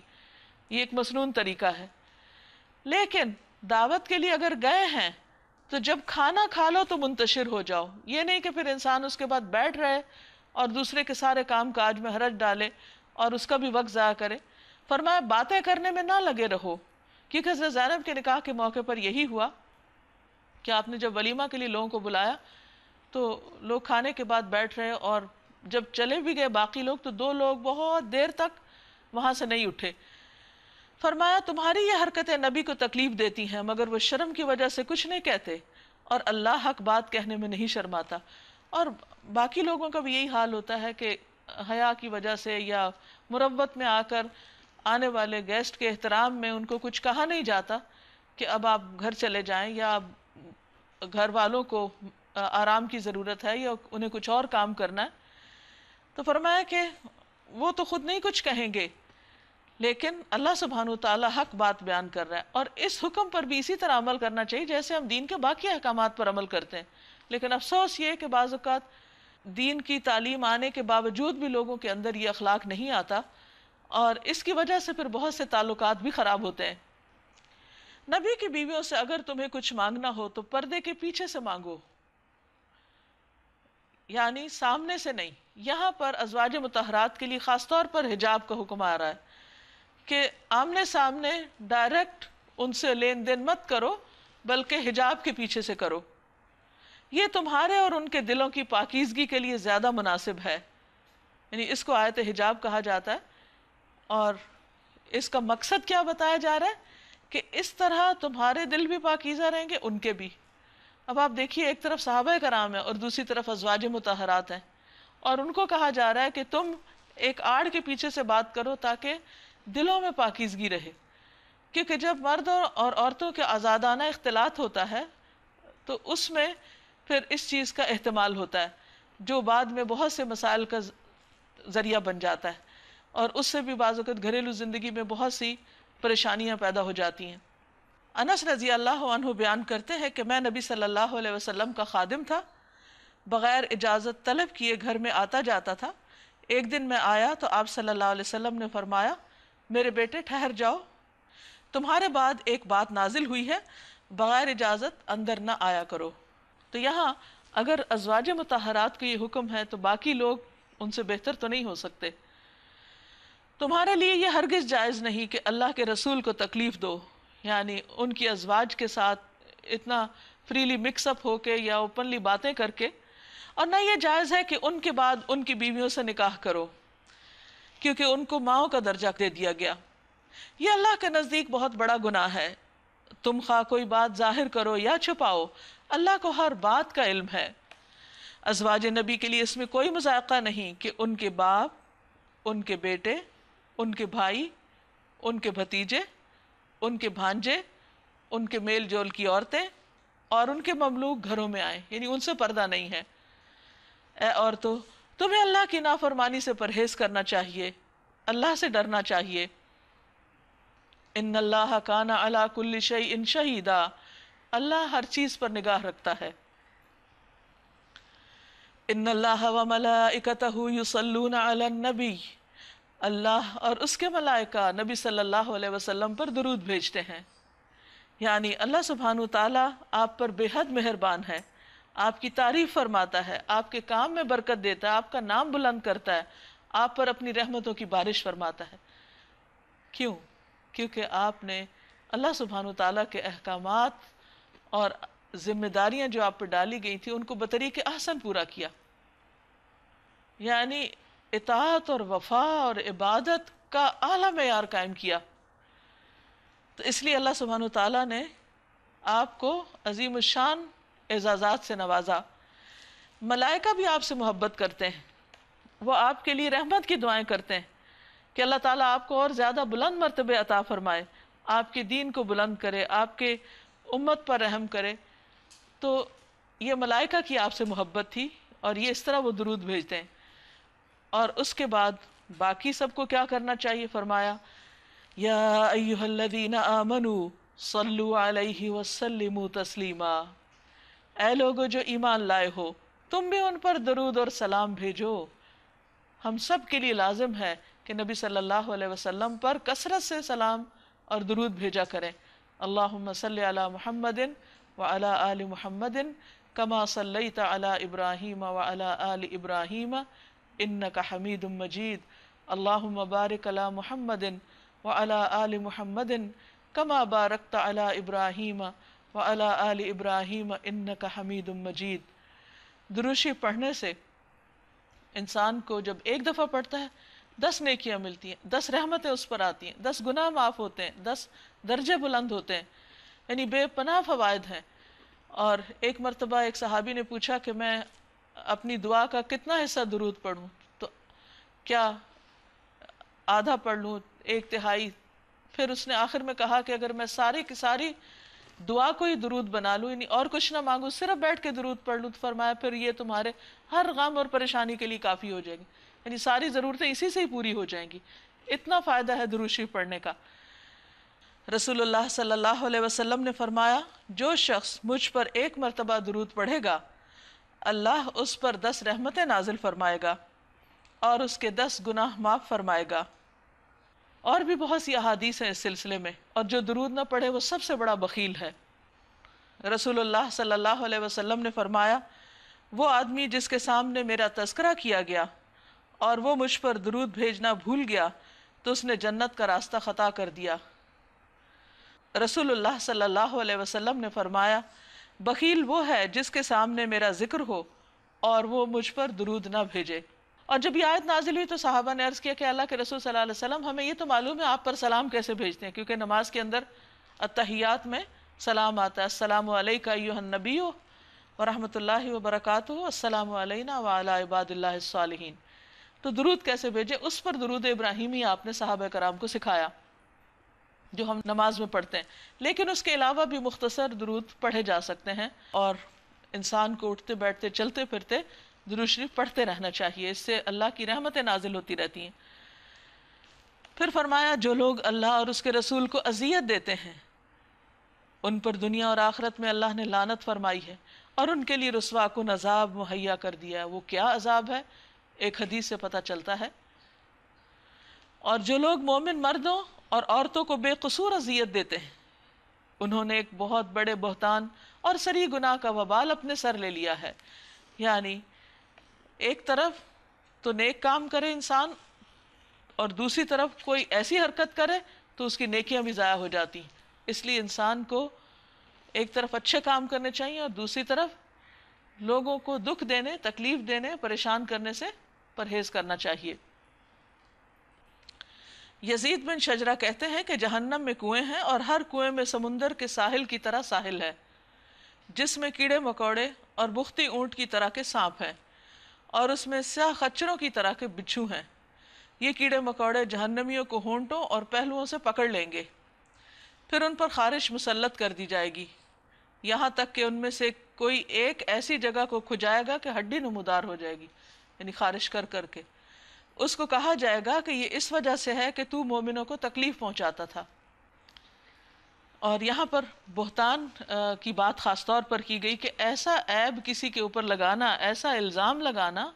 یہ ایک مسنون طریقہ ہے. لیکن دعوت کے لیے اگر گئے ہیں تو جب کھانا کھا لو تو منتشر ہو جاؤ. یہ نہیں کہ پھر انسان اس کے بعد بیٹھ رہے اور دوسرے کے سارے کام کاج میں حرج ڈالے اور اس کا بھی وقت ضائع کرے. فرمایا باتیں کرنے میں نہ لگے رہو، کیونکہ حضرت زینب کے نکاح کے موقع پر یہی ہوا کہ آپ نے جب ولیمہ کے لیے لوگوں کو بلایا تو لوگ کھانے کے بعد بیٹھ رہے، اور جب چلے بھی گئے باقی لوگ تو دو لوگ بہت دیر تک وہاں سے نہیں اٹھے. فرمایا تمہاری یہ حرکتیں نبی کو تکلیف دیتی ہیں، مگر وہ شرم کی وجہ سے کچھ نہیں کہتے، اور اللہ حق بات کہنے میں نہیں شرماتا. اور باقی لوگوں کا بھی یہی حال ہوتا ہے کہ حیا کی وجہ سے یا مروت میں آ کر آنے والے گیسٹ کے احترام میں ان کو کچھ کہا نہیں جاتا کہ اب آپ گھر چلے جائیں، یا گھر والوں کو آرام کی ضرورت ہے یا انہیں کچھ اور کام کرنا ہے. تو فرمایا کہ وہ تو خود نہیں کچھ کہیں گے، لیکن اللہ سبحانہ وتعالی حق بات بیان کر رہا ہے، اور اس حکم پر بھی اسی طرح عمل کرنا چاہیے جیسے ہم دین کے باقی احکامات پر عمل کرتے ہیں. لیکن افسوس یہ کہ بعض اوقات دین کی تعلیم آنے کے باوجود بھی لوگوں کے اندر یہ اخلاق نہیں آتا، اور اس کی وجہ سے پھر بہت سے تعلقات بھی خراب ہوتے ہیں. نبی کی بیویوں سے اگر تمہیں کچھ مانگنا ہو تو پردے کے پیچھے سے مانگو، یعنی سامنے سے نہیں. یہاں پر ازواج مطہرات کے لیے خاص طور پر حجاب کا حکم آ رہا ہے کہ آمنے سامنے ڈائریکٹ ان سے لین دین مت کرو، بلکہ حجاب کے پیچھے سے کرو. یہ تمہارے اور ان کے دلوں کی پاکیزگی کے لیے زیادہ مناسب ہے. یعنی اس کو آیت حجاب کہا جاتا ہے، اور اس کا مقصد کیا بتایا جا رہا ہے کہ اس طرح تمہارے دل بھی پاکیزہ رہیں گے، ان کے بھی. اب آپ دیکھیے ایک طرف صحابہ کرام ہیں اور دوسری طرف ازواج مطہرات ہیں، اور ان کو کہا جا رہا ہے کہ تم ایک آڑ کے پیچھے سے بات کرو تاکہ دلوں میں پاکیزگی رہے. کیونکہ جب مرد اور عورتوں کے آزادانہ اختلاط ہوتا ہے تو اس میں پھر اس چیز کا احتمال ہوتا ہے جو بعد میں بہت سے مسائل کا ذریعہ بن جاتا ہے، اور اس سے بھی بعض اوقات گھریلو زندگی میں بہت سی پریشانیاں پیدا ہو جاتی ہیں. انس رضی اللہ عنہ بیان کرتے ہیں کہ میں نبی صلی اللہ علیہ وسلم کا خادم تھا، بغیر اجازت طلب کیے گھر میں آتا جاتا تھا. ایک دن میں آیا تو آپ صلی اللہ علیہ وسلم نے فرمایا میرے بیٹے ٹھہر جاؤ، تمہارے بعد ایک بات نازل ہوئی ہے، بغیر اجازت اندر نہ آیا کرو. تو یہاں اگر ازواج مطہرات کا یہ حکم ہے تو باقی لوگ ان سے بہتر تو نہیں ہو سکتے. تمہارے لیے یہ ہرگز جائز نہیں کہ اللہ کے رسول کو تکلیف دو، یعنی ان کی ازواج کے ساتھ اتنا فریلی مکس اپ ہو کے یا اوپنلی باتیں کر کے، اور نہ یہ جائز ہے کہ ان کے بعد ان کی بیویوں سے نکاح کرو، کیونکہ ان کو ماؤں کا درجہ دے دیا گیا. یہ اللہ کے نزدیک بہت بڑا گناہ ہے. تم خواہ کوئی بات ظاہر کرو یا چھپاؤ، اللہ کو ہر بات کا علم ہے. ازواج نبی کے لیے اس میں کوئی مذائقہ نہیں کہ ان کے باپ، ان کے بیٹے، ان کے بھائی، ان کے بھتیجے، ان کے بھانجے، ان کے میل جول کی عورتیں اور ان کے مملوک گھروں میں آئیں، یعنی ان سے پردہ نہیں ہے. اے عورتوں، تمہیں اللہ کی نافرمانی سے پرہیز کرنا چاہیے، اللہ سے ڈرنا چاہیے. ان اللہ کان علی کل شیء شہیدا، اللہ ہر چیز پر نگاہ رکھتا ہے. ان اللہ وملائکتہ یصلون علی النبی، اللہ اور اس کے ملائکہ نبی صلی اللہ علیہ وسلم پر درود بھیجتے ہیں. یعنی اللہ سبحانہ تعالیٰ آپ پر بے حد مہربان ہے، آپ کی تعریف فرماتا ہے، آپ کے کام میں برکت دیتا ہے، آپ کا نام بلند کرتا ہے، آپ پر اپنی رحمتوں کی بارش فرماتا ہے. کیوں؟ کیونکہ آپ نے اللہ سبحانہ تعالیٰ کے احکامات اور ذمہ داریاں جو آپ پر ڈالی گئی تھی ان کو بطریق احسن پورا کیا. یعنی اطاعت اور وفا اور عبادت کا اعلیٰ معیار قائم کیا. تو اس لیے اللہ سبحانہ تعالیٰ نے آپ کو عظیم الشان اعزازات سے نوازا۔ ملائکہ بھی آپ سے محبت کرتے ہیں، وہ آپ کے لیے رحمت کی دعائیں کرتے ہیں کہ اللہ تعالیٰ آپ کو اور زیادہ بلند مرتبے عطا فرمائے، آپ کے دین کو بلند کرے، آپ کے امت پر رحم کرے۔ تو یہ ملائکہ کی آپ سے محبت تھی، اور یہ اس طرح وہ درود بھیجتے ہیں۔ اور اس کے بعد باقی سب کو کیا کرنا چاہیے؟ فرمایا یا ایھا الذین آمنوا صلوا علیہ وسلموا تسلیما، اے لوگو جو ایمان لائے ہو تم بھی ان پر درود اور سلام بھیجو۔ ہم سب کے لیے لازم ہے کہ نبی صلی اللہ علیہ وسلم پر کثرت سے سلام اور درود بھیجا کریں۔ اللہم صلی علی محمد وعلی آل محمد کما صلیت علی ابراہیم وعلی آل ابراہیم انک حمید مجید۔ اللہم بارک علی محمد وعلی آل محمد کما بارکت علی ابراہیم وعلی آل ابراہیم انک حمید مجید۔ درود شریف پڑھنے سے انسان کو جب ایک دفعہ پڑھتا ہے 10 نیکیاں ملتی ہیں، 10 رحمتیں اس پر آتی ہیں، 10 گناہ معاف ہوتے ہیں، 10 درجے بلند ہوتے ہیں، یعنی بے پناہ فوائد ہیں۔ اور ایک مرتبہ ایک صحابی نے پوچھا کہ میں اپنی دعا کا کتنا حصہ درود پڑھوں، تو کیا آدھا پڑھ لوں، 1/3؟ پھر اس نے آخر میں کہا کہ اگر میں ساری کی ساری دعا کو ہی درود بنا لوں، یعنی اور کچھ نہ مانگوں، صرف بیٹھ کے درود پڑھ لوں، تو فرمایا پھر یہ تمہارے ہر غم اور پریشانی کے لیے کافی ہو جائے گی، یعنی ساری ضرورتیں اسی سے ہی پوری ہو جائیں گی۔ اتنا فائدہ ہے درود شریف پڑھنے کا۔ رسول اللہ صلی اللہ علیہ وسلم نے فرمایا جو شخص مجھ پر 1 مرتبہ درود پڑھے گا اللہ اس پر 10 رحمتیں نازل فرمائے گا اور اس کے 10 گناہ معاف فرمائے گا۔ اور بھی بہت سی احادیث ہیں اس سلسلے میں، اور جو درود نہ پڑھے وہ سب سے بڑا بخیل ہے۔ رسول اللہ صلی اللہ علیہ وسلم نے فرمایا وہ آدمی جس کے سامنے میرا تذکرہ کیا گیا اور وہ مجھ پر درود بھیجنا بھول گیا تو اس نے جنت کا راستہ خطا کر دیا۔ رسول اللہ صلی اللہ علیہ وسلم نے فرمایا بخیل وہ ہے جس کے سامنے میرا ذکر ہو اور وہ مجھ پر درود نہ بھیجے۔ اور جب یہ آیت نازل ہوئی تو صحابہ نے عرض کیا کہ اللہ کے رسول صلی اللہ علیہ وسلم ہمیں یہ تو معلوم ہے آپ پر سلام کیسے بھیجتے ہیں، کیونکہ نماز کے اندر التحیات میں سلام آتا ہے، السلام علیکہ ایھا النبی ورحمۃ اللہ وبرکاتہ، السلام علینا وعلی عباد اللہ الصالحین۔ تو درود کیسے بھیجے؟ اس پر درود ابراہیمی آپ نے صحابہ کرام کو سکھایا جو ہم نماز میں پڑھتے ہیں، لیکن اس کے علاوہ بھی مختصر درود پڑھے جا سکتے ہیں، اور انسان کو اٹھتے بیٹھتے چلتے پھرتے درود شریف پڑھتے رہنا چاہیے، اس سے اللہ کی رحمتیں نازل ہوتی رہتی ہیں۔ پھر فرمایا جو لوگ اللہ اور اس کے رسول کو اذیت دیتے ہیں ان پر دنیا اور آخرت میں اللہ نے لعنت فرمائی ہے اور ان کے لیے رسوا کن عذاب مہیا کر دیا ہے۔ وہ کیا عذاب ہے؟ ایک حدیث سے پتہ چلتا ہے۔ اور جو لوگ مومن مردوں اور عورتوں کو بے قصور اذیت دیتے ہیں انہوں نے ایک بہت بڑے بہتان اور سری گناہ کا وبال اپنے سر لے لیا ہے۔ یعنی ایک طرف تو نیک کام کرے انسان اور دوسری طرف کوئی ایسی حرکت کرے تو اس کی نیکیاں بھی ضائع ہو جاتی ہیں۔ اس لیے انسان کو ایک طرف اچھے کام کرنے چاہیے اور دوسری طرف لوگوں کو دکھ دینے، تکلیف دینے، پریشان کرنے سے پرہیز کرنا چاہیے۔ یزید بن شجرہ کہتے ہیں کہ جہنم میں کنویں ہیں اور ہر کنویں میں سمندر کے ساحل کی طرح ساحل ہے جس میں کیڑے مکوڑے اور بختی اونٹ کی طرح کے سانپ ہیں اور اس میں سیاہ خچروں کی طرح کے بچھو ہیں۔ یہ کیڑے مکوڑے جہنمیوں کو ہونٹوں اور پہلوؤں سے پکڑ لیں گے، پھر ان پر خارش مسلط کر دی جائے گی یہاں تک کہ ان میں سے کوئی ایک ایسی جگہ کو کھجائے گا کہ ہڈی نمودار ہو جائے گی، یعنی خارش کر کر کے۔ اس کو کہا جائے گا کہ یہ اس وجہ سے ہے کہ تو مومنوں کو تکلیف پہنچاتا تھا۔ اور یہاں پر بہتان کی بات خاص طور پر کی گئی کہ ایسا عیب کسی کے اوپر لگانا، ایسا الزام لگانا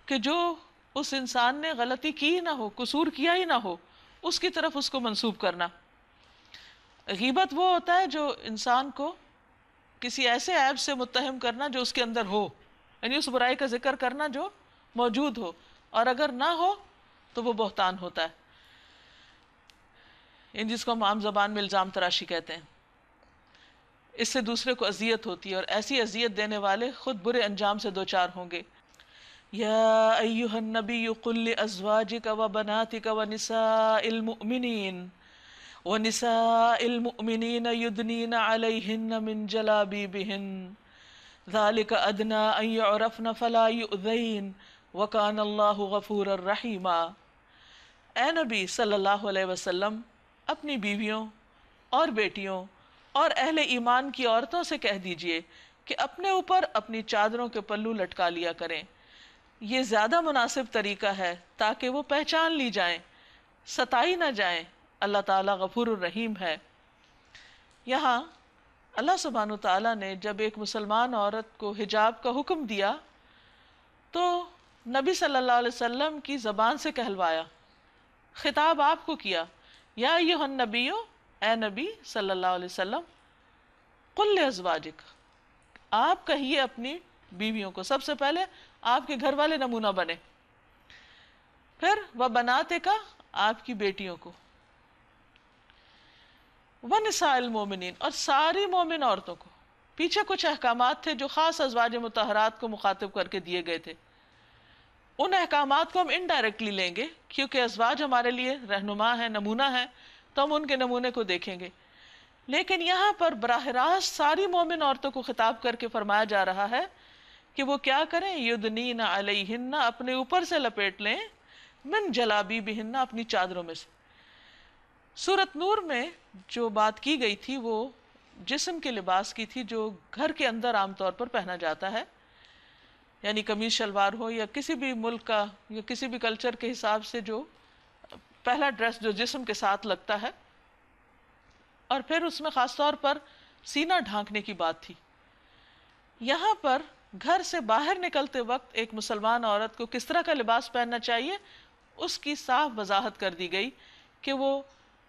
کہ جو اس انسان نے غلطی کی نہ ہو، قصور کیا ہی نہ ہو، اس کی طرف اس کو منسوب کرنا۔ غیبت وہ ہوتا ہے جو انسان کو کسی ایسے عیب سے متہم کرنا جو اس کے اندر ہو، یعنی اس برائی کا ذکر کرنا جو موجود ہو، اور اگر نہ ہو تو وہ بہتان ہوتا ہے، جس کو ہم عام زبان میں الزام تراشی کہتے ہیں۔ اس سے دوسرے کو اذیت ہوتی ہے اور ایسی اذیت دینے والے خود برے انجام سے دوچار ہوں گے۔ یا ایھا النبی قل لازواجک وبناتک ونساء المؤمنین وَنِسَاءِ الْمُؤْمِنِينَ يُدْنِينَ عَلَيْهِنَّ مِنْ جَلَابِيبِهِنَّ ذَلِكَ أَدْنَىٰ أَن يُعْرَفْنَ فَلَا يُؤْذَيْنَ وَكَانَ اللَّهُ غَفُورًا رَحِيمًا۔ اے نبی صلی اللہ علیہ وسلم اپنی بیویوں اور بیٹیوں اور اہل ایمان کی عورتوں سے کہہ دیجئے کہ اپنے اوپر اپنی چادروں کے پلو لٹکا لیا کریں، یہ زیادہ مناسب طریقہ ہے تاکہ وہ پہچان لی جائیں، ستائی نہ جائیں۔ اللہ تعالیٰ غفور الرحیم ہے۔ یہاں اللہ سبحانہ وتعالیٰ نے جب ایک مسلمان عورت کو حجاب کا حکم دیا تو نبی صلی اللہ علیہ وسلم کی زبان سے کہلوایا، خطاب آپ کو کیا، یا ایھا النبی، اے نبی صلی اللہ علیہ وسلم، قل لازواجک، آپ کہیے اپنی بیویوں کو، سب سے پہلے آپ کے گھر والے نمونہ بنے، پھر وبناتک، آپ کی بیٹیوں کو، وَنِسَاءِ الْمُؤْمِنِينَ، اور ساری مومن عورتوں کو۔ پیچھے کچھ احکامات تھے جو خاص ازواج مطہرات کو مخاطب کر کے دیے گئے تھے، ان احکامات کو ہم انڈائریکٹلی لیں گے کیونکہ ازواج ہمارے لیے رہنما ہیں، نمونہ ہیں، تو ہم ان کے نمونے کو دیکھیں گے۔ لیکن یہاں پر براہ راست ساری مومن عورتوں کو خطاب کر کے فرمایا جا رہا ہے کہ وہ کیا کریں، یدنین علیہن، اپنے اوپر سے لپیٹ لیں، من جلابیبہن، اپنی چادروں میں سے۔ سورۃ نور میں جو بات کی گئی تھی وہ جسم کے لباس کی تھی جو گھر کے اندر عام طور پر پہنا جاتا ہے، یعنی قمیص شلوار ہو یا کسی بھی ملک کا یا کسی بھی کلچر کے حساب سے جو پہلا ڈریس جو جسم کے ساتھ لگتا ہے، اور پھر اس میں خاص طور پر سینہ ڈھانکنے کی بات تھی۔ یہاں پر گھر سے باہر نکلتے وقت ایک مسلمان عورت کو کس طرح کا لباس پہننا چاہیے اس کی صاف وضاحت کر دی گئی کہ وہ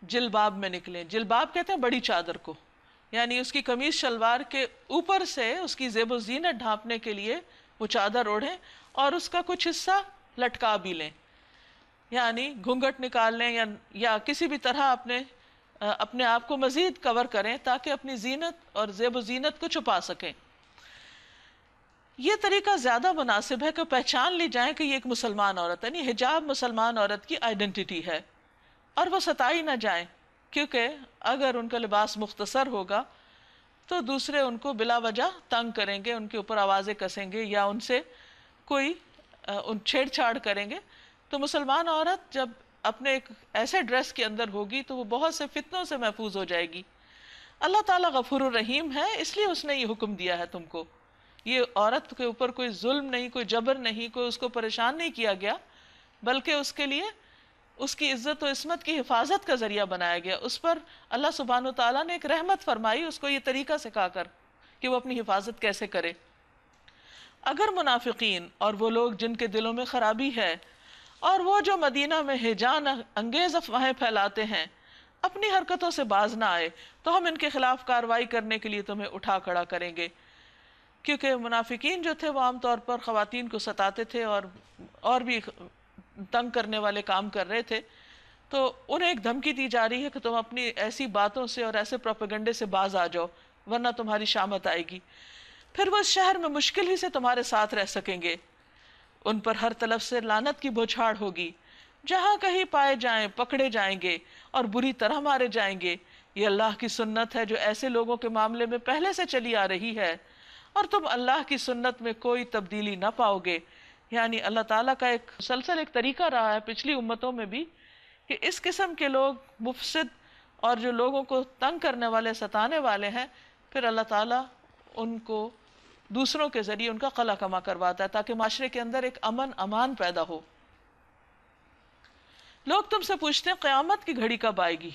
جلباب میں نکلیں۔ جلباب کہتے ہیں بڑی چادر کو، یعنی اس کی قمیص شلوار کے اوپر سے اس کی زیب و زینت ڈھانپنے کے لیے وہ چادر اوڑھیں اور اس کا کچھ حصہ لٹکا بھی لیں، یعنی گھونگھٹ نکال لیں یا کسی بھی طرح اپنے آپ کو مزید کور کریں تاکہ اپنی زینت اور زیب و زینت کو چھپا سکیں۔ یہ طریقہ زیادہ مناسب ہے کہ پہچان لی جائیں کہ یہ ایک مسلمان عورت ہے، یعنی حجاب مسلمان عورت کی آئیڈینٹی ہے، اور وہ ستائی نہ جائیں، کیونکہ اگر ان کا لباس مختصر ہوگا تو دوسرے ان کو بلا وجہ تنگ کریں گے، ان کے اوپر آوازیں کسیں گے یا ان سے کوئی چھیڑ چھاڑ کریں گے۔ تو مسلمان عورت جب اپنے ایک ایسے ڈریس کے اندر ہوگی تو وہ بہت سے فتنوں سے محفوظ ہو جائے گی۔ اللہ تعالیٰ غفور الرحیم ہے، اس لیے اس نے یہ حکم دیا ہے تم کو۔ یہ عورت کے اوپر کوئی ظلم نہیں، کوئی جبر نہیں، کوئی اس کو پریشان نہیں کیا گیا، بلکہ اس کے لیے اس کی عزت و عصمت کی حفاظت کا ذریعہ بنایا گیا۔ اس پر اللہ سبحانہ وتعالیٰ نے ایک رحمت فرمائی، اس کو یہ طریقہ سکھا کر کہ وہ اپنی حفاظت کیسے کرے۔ اگر منافقین اور وہ لوگ جن کے دلوں میں خرابی ہے اور وہ جو مدینہ میں ہیجان انگیز افواہیں پھیلاتے ہیں اپنی حرکتوں سے باز نہ آئے تو ہم ان کے خلاف کارروائی کرنے کے لیے تمہیں اٹھا کھڑا کریں گے، کیونکہ منافقین جو تھے وہ عام طور پر خواتین کو ستاتے تھے اور بھی تنگ کرنے والے کام کر رہے تھے، تو انہیں ایک دھمکی دی جا رہی ہے کہ تم اپنی ایسی باتوں سے اور ایسے پروپیگنڈے سے باز آ جاؤ ورنہ تمہاری شامت آئے گی، پھر وہ اس شہر میں مشکل ہی سے تمہارے ساتھ رہ سکیں گے، ان پر ہر طرف سے لعنت کی بوچھاڑ ہوگی، جہاں کہیں پائے جائیں پکڑے جائیں گے اور بری طرح مارے جائیں گے۔ یہ اللہ کی سنت ہے جو ایسے لوگوں کے معاملے میں پہلے سے چلی آ رہی ہے، اور تم اللہ کی سنت میں کوئی تبدیلی نہ پاؤ گے۔ یعنی اللہ تعالیٰ کا ایک مسلسل ایک طریقہ رہا ہے پچھلی امتوں میں بھی کہ اس قسم کے لوگ مفسد اور جو لوگوں کو تنگ کرنے والے ستانے والے ہیں، پھر اللہ تعالیٰ ان کو دوسروں کے ذریعے ان کا قلع کما کرواتا ہے تاکہ معاشرے کے اندر ایک امن امان پیدا ہو۔ لوگ تم سے پوچھتے ہیں قیامت کی گھڑی کب آئے گی؟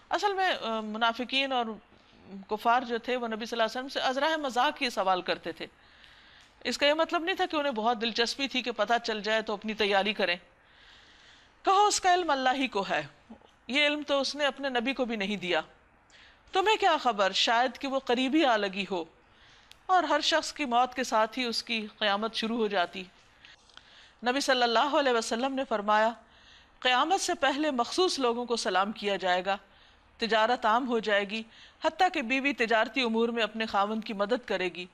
اصل میں منافقین اور کفار جو تھے وہ نبی صلی اللہ علیہ وسلم سے ازراہ مذاق یہ سوال کرتے تھے۔ اس کا یہ مطلب نہیں تھا کہ انہیں بہت دلچسپی تھی کہ پتہ چل جائے تو اپنی تیاری کریں۔ کہو اس کا علم اللہ ہی کو ہے، یہ علم تو اس نے اپنے نبی کو بھی نہیں دیا، تمہیں کیا خبر شاید کہ وہ قریب ہی آ لگی ہو، اور ہر شخص کی موت کے ساتھ ہی اس کی قیامت شروع ہو جاتی۔ نبی صلی اللہ علیہ وسلم نے فرمایا قیامت سے پہلے مخصوص لوگوں کو سلام کیا جائے گا، تجارت عام ہو جائے گی، حتیٰ کہ بیوی تجارتی امور میں اپنے خاوند کی مدد کرے گی،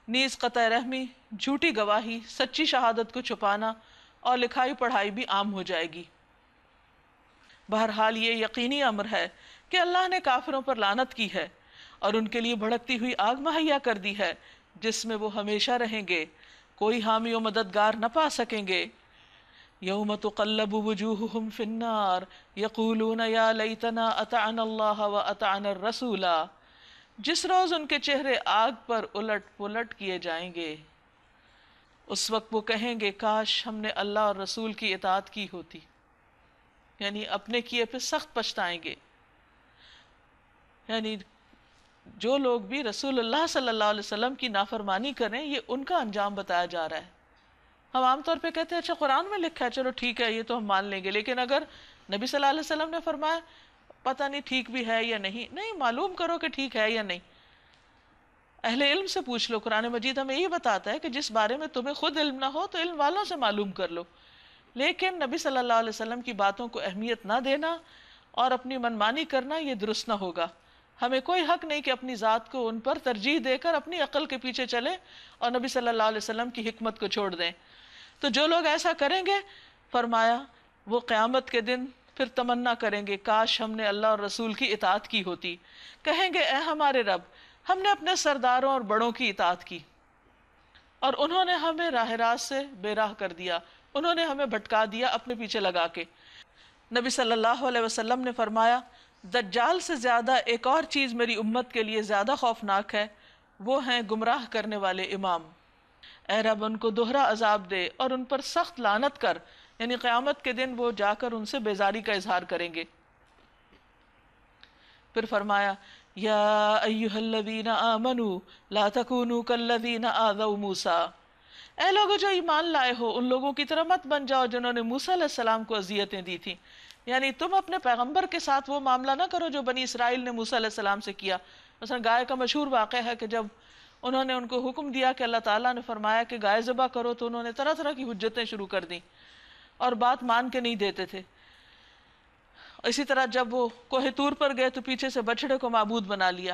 نیز قطع رحمی، جھوٹی گواہی، سچی شہادت کو چھپانا اور لکھائی پڑھائی بھی عام ہو جائے گی۔ بہرحال یہ یقینی امر ہے کہ اللہ نے کافروں پر لعنت کی ہے اور ان کے لیے بھڑکتی ہوئی آگ مہیا کر دی ہے جس میں وہ ہمیشہ رہیں گے، کوئی حامی و مددگار نہ پا سکیں گے۔ یوم تقلب وجوہہم فی النار یقولون یا لیتنا اطعنا اللہ و اطعنا الرسولا، جس روز ان کے چہرے آگ پر الٹ پلٹ کیے جائیں گے، اس وقت وہ کہیں گے کاش ہم نے اللہ اور رسول کی اطاعت کی ہوتی، یعنی اپنے کیے پہ سخت پچھتائیں گے۔ یعنی جو لوگ بھی رسول اللہ صلی اللہ علیہ وسلم کی نافرمانی کریں، یہ ان کا انجام بتایا جا رہا ہے۔ ہم عام طور پہ کہتے ہیں اچھا قرآن میں لکھا ہے چلو ٹھیک ہے یہ تو ہم مان لیں گے، لیکن اگر نبی صلی اللہ علیہ وسلم نے فرمایا پتہ نہیں ٹھیک بھی ہے یا نہیں، نہیں معلوم کرو کہ ٹھیک ہے یا نہیں، اہل علم سے پوچھ لو۔ قرآن مجید ہمیں یہ بتاتا ہے کہ جس بارے میں تمہیں خود علم نہ ہو تو علم والوں سے معلوم کر لو، لیکن نبی صلی اللہ علیہ وسلم کی باتوں کو اہمیت نہ دینا اور اپنی منمانی کرنا یہ درست نہ ہوگا۔ ہمیں کوئی حق نہیں کہ اپنی ذات کو ان پر ترجیح دے کر اپنی عقل کے پیچھے چلیں اور نبی صلی اللہ علیہ وسلم کی حکمت کو چھوڑ دیں۔ تو جو لوگ ایسا کریں گے، فرمایا وہ قیامت کے دن پھر تمنا کریں گے کاش ہم نے اللہ اور رسول کی اطاعت کی ہوتی، کہیں گے اے ہمارے رب ہم نے اپنے سرداروں اور بڑوں کی اطاعت کی اور انہوں نے ہمیں راہ راست سے بے راہ کر دیا، انہوں نے ہمیں بھٹکا دیا اپنے پیچھے لگا کے۔ نبی صلی اللہ علیہ وسلم نے فرمایا دجال سے زیادہ ایک اور چیز میری امت کے لیے زیادہ خوفناک ہے، وہ ہیں گمراہ کرنے والے امام۔ اے رب ان کو دوہرا عذاب دے اور ان پر سخت لعنت کر، یعنی قیامت کے دن وہ جا کر ان سے بیزاری کا اظہار کریں گے۔ پھر فرمایا یا ایھا الذین آمنوا لا تکونوا کالذین آذوا موسیٰ، اے لوگو جو ایمان لائے ہو ان لوگوں کی طرح مت بن جاؤ جنہوں نے موسیٰ علیہ السلام کو اذیتیں دی تھیں، یعنی تم اپنے پیغمبر کے ساتھ وہ معاملہ نہ کرو جو بنی اسرائیل نے موسیٰ علیہ السلام سے کیا۔ مثلا گائے کا مشہور واقعہ ہے کہ جب انہوں نے ان کو حکم دیا کہ اللہ تعالیٰ نے فرمایا کہ گائے ذبح کرو تو انہوں نے طرح طرح کی حجتیں شروع کر دیں اور بات مان کے نہیں دیتے تھے۔ اسی طرح جب وہ کوہ طور پر گئے تو پیچھے سے بچڑے کو معبود بنا لیا،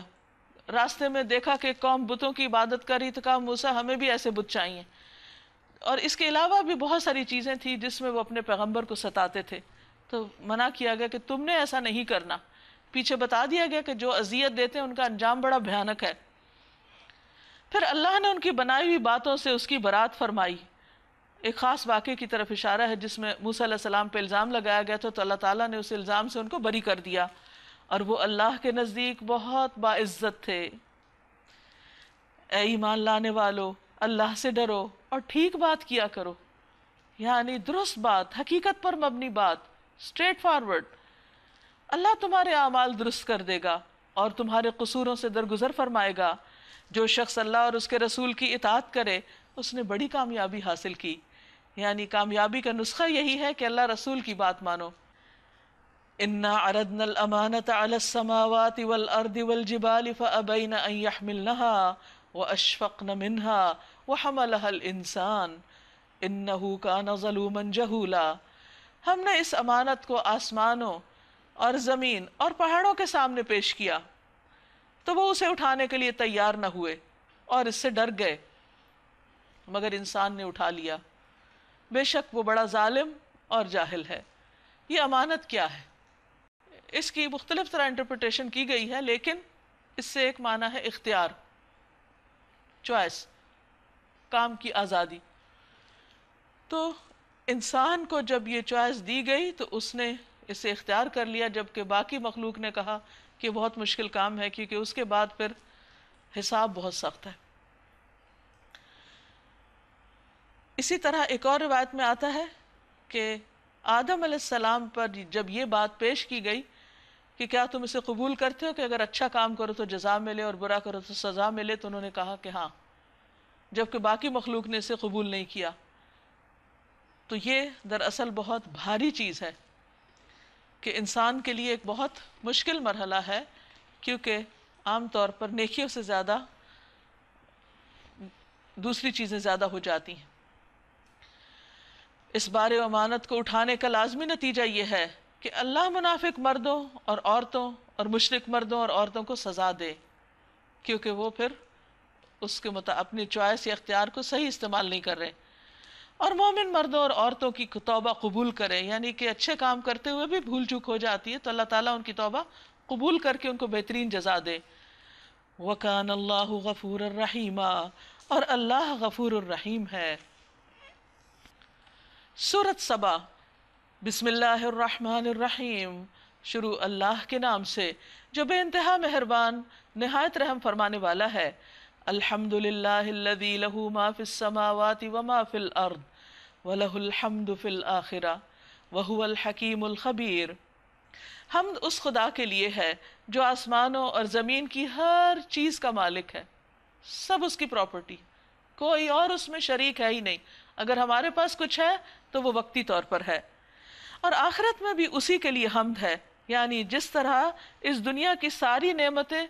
راستے میں دیکھا کہ قوم بتوں کی عبادت کر رہی تو کہا موسیٰ ہمیں بھی ایسے بت چاہیے، اور اس کے علاوہ بھی بہت ساری چیزیں تھیں جس میں وہ اپنے پیغمبر کو ستاتے تھے، تو منع کیا گیا کہ تم نے ایسا نہیں کرنا، پیچھے بتا دیا گیا کہ جو اذیت دیتے ہیں ان کا انجام بڑا بھیانک ہے۔ پھر اللہ نے ان کی بنائی ہوئی باتوں سے اس کی برات فرمائی۔ ایک خاص واقعے کی طرف اشارہ ہے جس میں موسیٰ علیہ السلام پہ الزام لگایا گیا تھا تو اللہ تعالیٰ نے اس الزام سے ان کو بری کر دیا، اور وہ اللہ کے نزدیک بہت باعزت تھے۔ اے ایمان لانے والو اللہ سے ڈرو اور ٹھیک بات کیا کرو، یعنی درست بات، حقیقت پر مبنی بات، اسٹریٹ فارورڈ۔ اللہ تمہارے اعمال درست کر دے گا اور تمہارے قصوروں سے درگزر فرمائے گا۔ جو شخص اللہ اور اس کے رسول کی اطاعت کرے اس نے بڑی کامیابی حاصل کی، یعنی کامیابی کا نسخہ یہی ہے کہ اللہ رسول کی بات مانو۔ انا عرضنا الامانة على السماوات والارض والجبال فابين ان يحملنها واشفقن منها وحملها الانسان انه كان ظلوما جهولا۔ ہم نے اس امانت کو آسمانوں اور زمین اور پہاڑوں کے سامنے پیش کیا تو وہ اسے اٹھانے کے لیے تیار نہ ہوئے اور اس سے ڈر گئے، مگر انسان نے اٹھا لیا، بے شک وہ بڑا ظالم اور جاہل ہے۔ یہ امانت کیا ہے؟ اس کی مختلف طرح انٹرپریٹیشن کی گئی ہے، لیکن اس سے ایک معنی ہے اختیار، چوائس، کام کی آزادی۔ تو انسان کو جب یہ چوائس دی گئی تو اس نے اسے اختیار کر لیا، جبکہ باقی مخلوق نے کہا کہ بہت مشکل کام ہے کیونکہ اس کے بعد پھر حساب بہت سخت ہے۔ اسی طرح ایک اور روایت میں آتا ہے کہ آدم علیہ السلام پر جب یہ بات پیش کی گئی کہ کیا تم اسے قبول کرتے ہو کہ اگر اچھا کام کرو تو جزا ملے اور برا کرو تو سزا ملے، تو انہوں نے کہا کہ ہاں، جبکہ باقی مخلوق نے اسے قبول نہیں کیا۔ تو یہ دراصل بہت بھاری چیز ہے کہ انسان کے لیے ایک بہت مشکل مرحلہ ہے، کیونکہ عام طور پر نیکیوں سے زیادہ دوسری چیزیں زیادہ ہو جاتی ہیں۔ اس بار امانت کو اٹھانے کا لازمی نتیجہ یہ ہے کہ اللہ منافق مردوں اور عورتوں اور مشرک مردوں اور عورتوں کو سزا دے، کیونکہ وہ پھر اس کے اپنی چوائس یا اختیار کو صحیح استعمال نہیں کر رہے، اور مومن مردوں اور عورتوں کی توبہ قبول کرے، یعنی کہ اچھے کام کرتے ہوئے بھی بھول چوک ہو جاتی ہے تو اللہ تعالیٰ ان کی توبہ قبول کر کے ان کو بہترین جزا دے۔ وَكَانَ اللَّهُ غَفُورًا رَحِيمًا، اور اللہ غفور الرحیم ہے۔ سورۃ سبا، بسم اللہ الرحمن الرحیم، شروع اللہ کے نام سے جو بے انتہا مہربان نہایت رحم فرمانے والا ہے۔ الحمد للہ الذی لہ ما فی السماوات وما فی الارض وَلَهُ الْحَمْدُ فِي الْآخِرَةِ وَهُوَ الْحَكِيمُ الْخَبِيرُ۔ حمد اس خدا کے لیے ہے جو آسمانوں اور زمین کی ہر چیز کا مالک ہے، سب اس کی پراپرٹی، کوئی اور اس میں شریک ہے ہی نہیں۔ اگر ہمارے پاس کچھ ہے تو وہ وقتی طور پر ہے، اور آخرت میں بھی اسی کے لیے حمد ہے، یعنی جس طرح اس دنیا کی ساری نعمتیں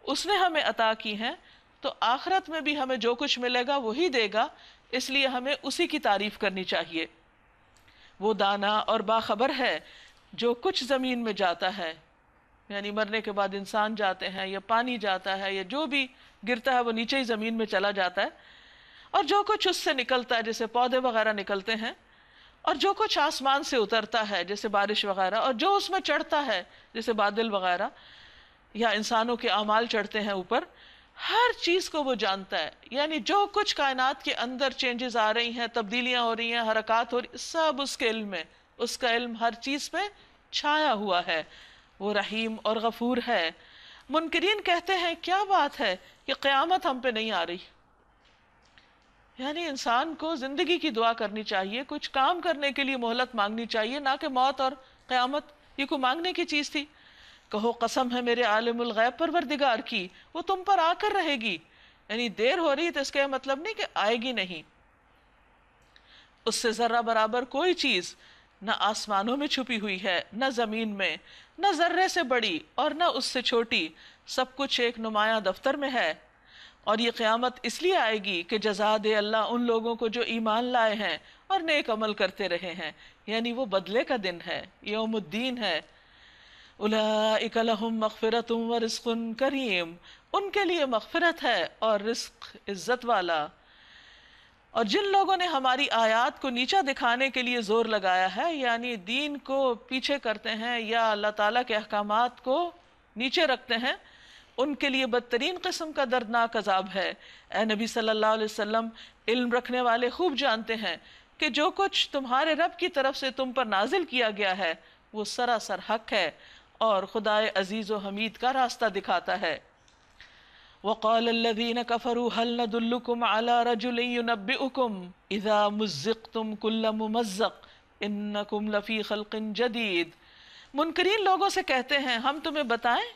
اس نے ہمیں عطا کی ہیں تو آخرت میں بھی ہمیں جو کچھ ملے گا وہی دے گا، اس لیے ہمیں اسی کی تعریف کرنی چاہیے۔ وہ دانا اور باخبر ہے جو کچھ زمین میں جاتا ہے، یعنی مرنے کے بعد انسان جاتے ہیں یا پانی جاتا ہے یا جو بھی گرتا ہے وہ نیچے ہی زمین میں چلا جاتا ہے، اور جو کچھ اس سے نکلتا ہے جیسے پودے وغیرہ نکلتے ہیں، اور جو کچھ آسمان سے اترتا ہے جیسے بارش وغیرہ، اور جو اس میں چڑھتا ہے جیسے بادل وغیرہ یا انسانوں کے اعمال چڑھتے ہیں اوپر، ہر چیز کو وہ جانتا ہے۔ یعنی جو کچھ کائنات کے اندر چینجز آ رہی ہیں، تبدیلیاں ہو رہی ہیں، حرکات ہو رہی، سب اس کے علم میں، اس کا علم ہر چیز پہ چھایا ہوا ہے۔ وہ رحیم اور غفور ہے۔ منکرین کہتے ہیں کیا بات ہے کہ قیامت ہم پہ نہیں آ رہی؟ یعنی انسان کو زندگی کی دعا کرنی چاہیے، کچھ کام کرنے کے لیے مہلت مانگنی چاہیے، نہ کہ موت اور قیامت یہ کوئی مانگنے کی چیز تھی۔ کہو قسم ہے میرے عالم الغیب پروردگار کی، وہ تم پر آ کر رہے گی۔ یعنی دیر ہو رہی تو اس کا مطلب نہیں کہ آئے گی نہیں۔ اس سے ذرہ برابر کوئی چیز نہ آسمانوں میں چھپی ہوئی ہے، نہ زمین میں، نہ ذرے سے بڑی اور نہ اس سے چھوٹی، سب کچھ ایک نمایاں دفتر میں ہے۔ اور یہ قیامت اس لیے آئے گی کہ جزا دے اللہ ان لوگوں کو جو ایمان لائے ہیں اور نیک عمل کرتے رہے ہیں، یعنی وہ بدلے کا دن ہے، یوم الدین ہے۔ اولئک لہم مغفرۃ ورزق کریم، ان کے لیے مغفرت ہے اور رزق عزت والا۔ اور جن لوگوں نے ہماری آیات کو نیچا دکھانے کے لیے زور لگایا ہے، یعنی دین کو پیچھے کرتے ہیں یا اللہ تعالیٰ کے احکامات کو نیچے رکھتے ہیں، ان کے لیے بدترین قسم کا دردناک عذاب ہے۔ اے نبی صلی اللہ علیہ وسلم، علم رکھنے والے خوب جانتے ہیں کہ جو کچھ تمہارے رب کی طرف سے تم پر نازل کیا گیا ہے وہ سراسر حق ہے اور خدائے عزیز و حمید کا راستہ دکھاتا ہے۔ وَقَالَ الَّذِينَ كَفَرُوا هَلْ نَدُلُّكُمْ عَلَى رَجُلٍ يُنَبِّئُكُمْ إِذَا مُزِّقْتُمْ كُلَّ مُمَزَّقٍ إِنَّكُمْ لَفِي خَلْقٍ جَدِيدٍ۔ منکرین لوگوں سے کہتے ہیں ہم تمہیں بتائیں،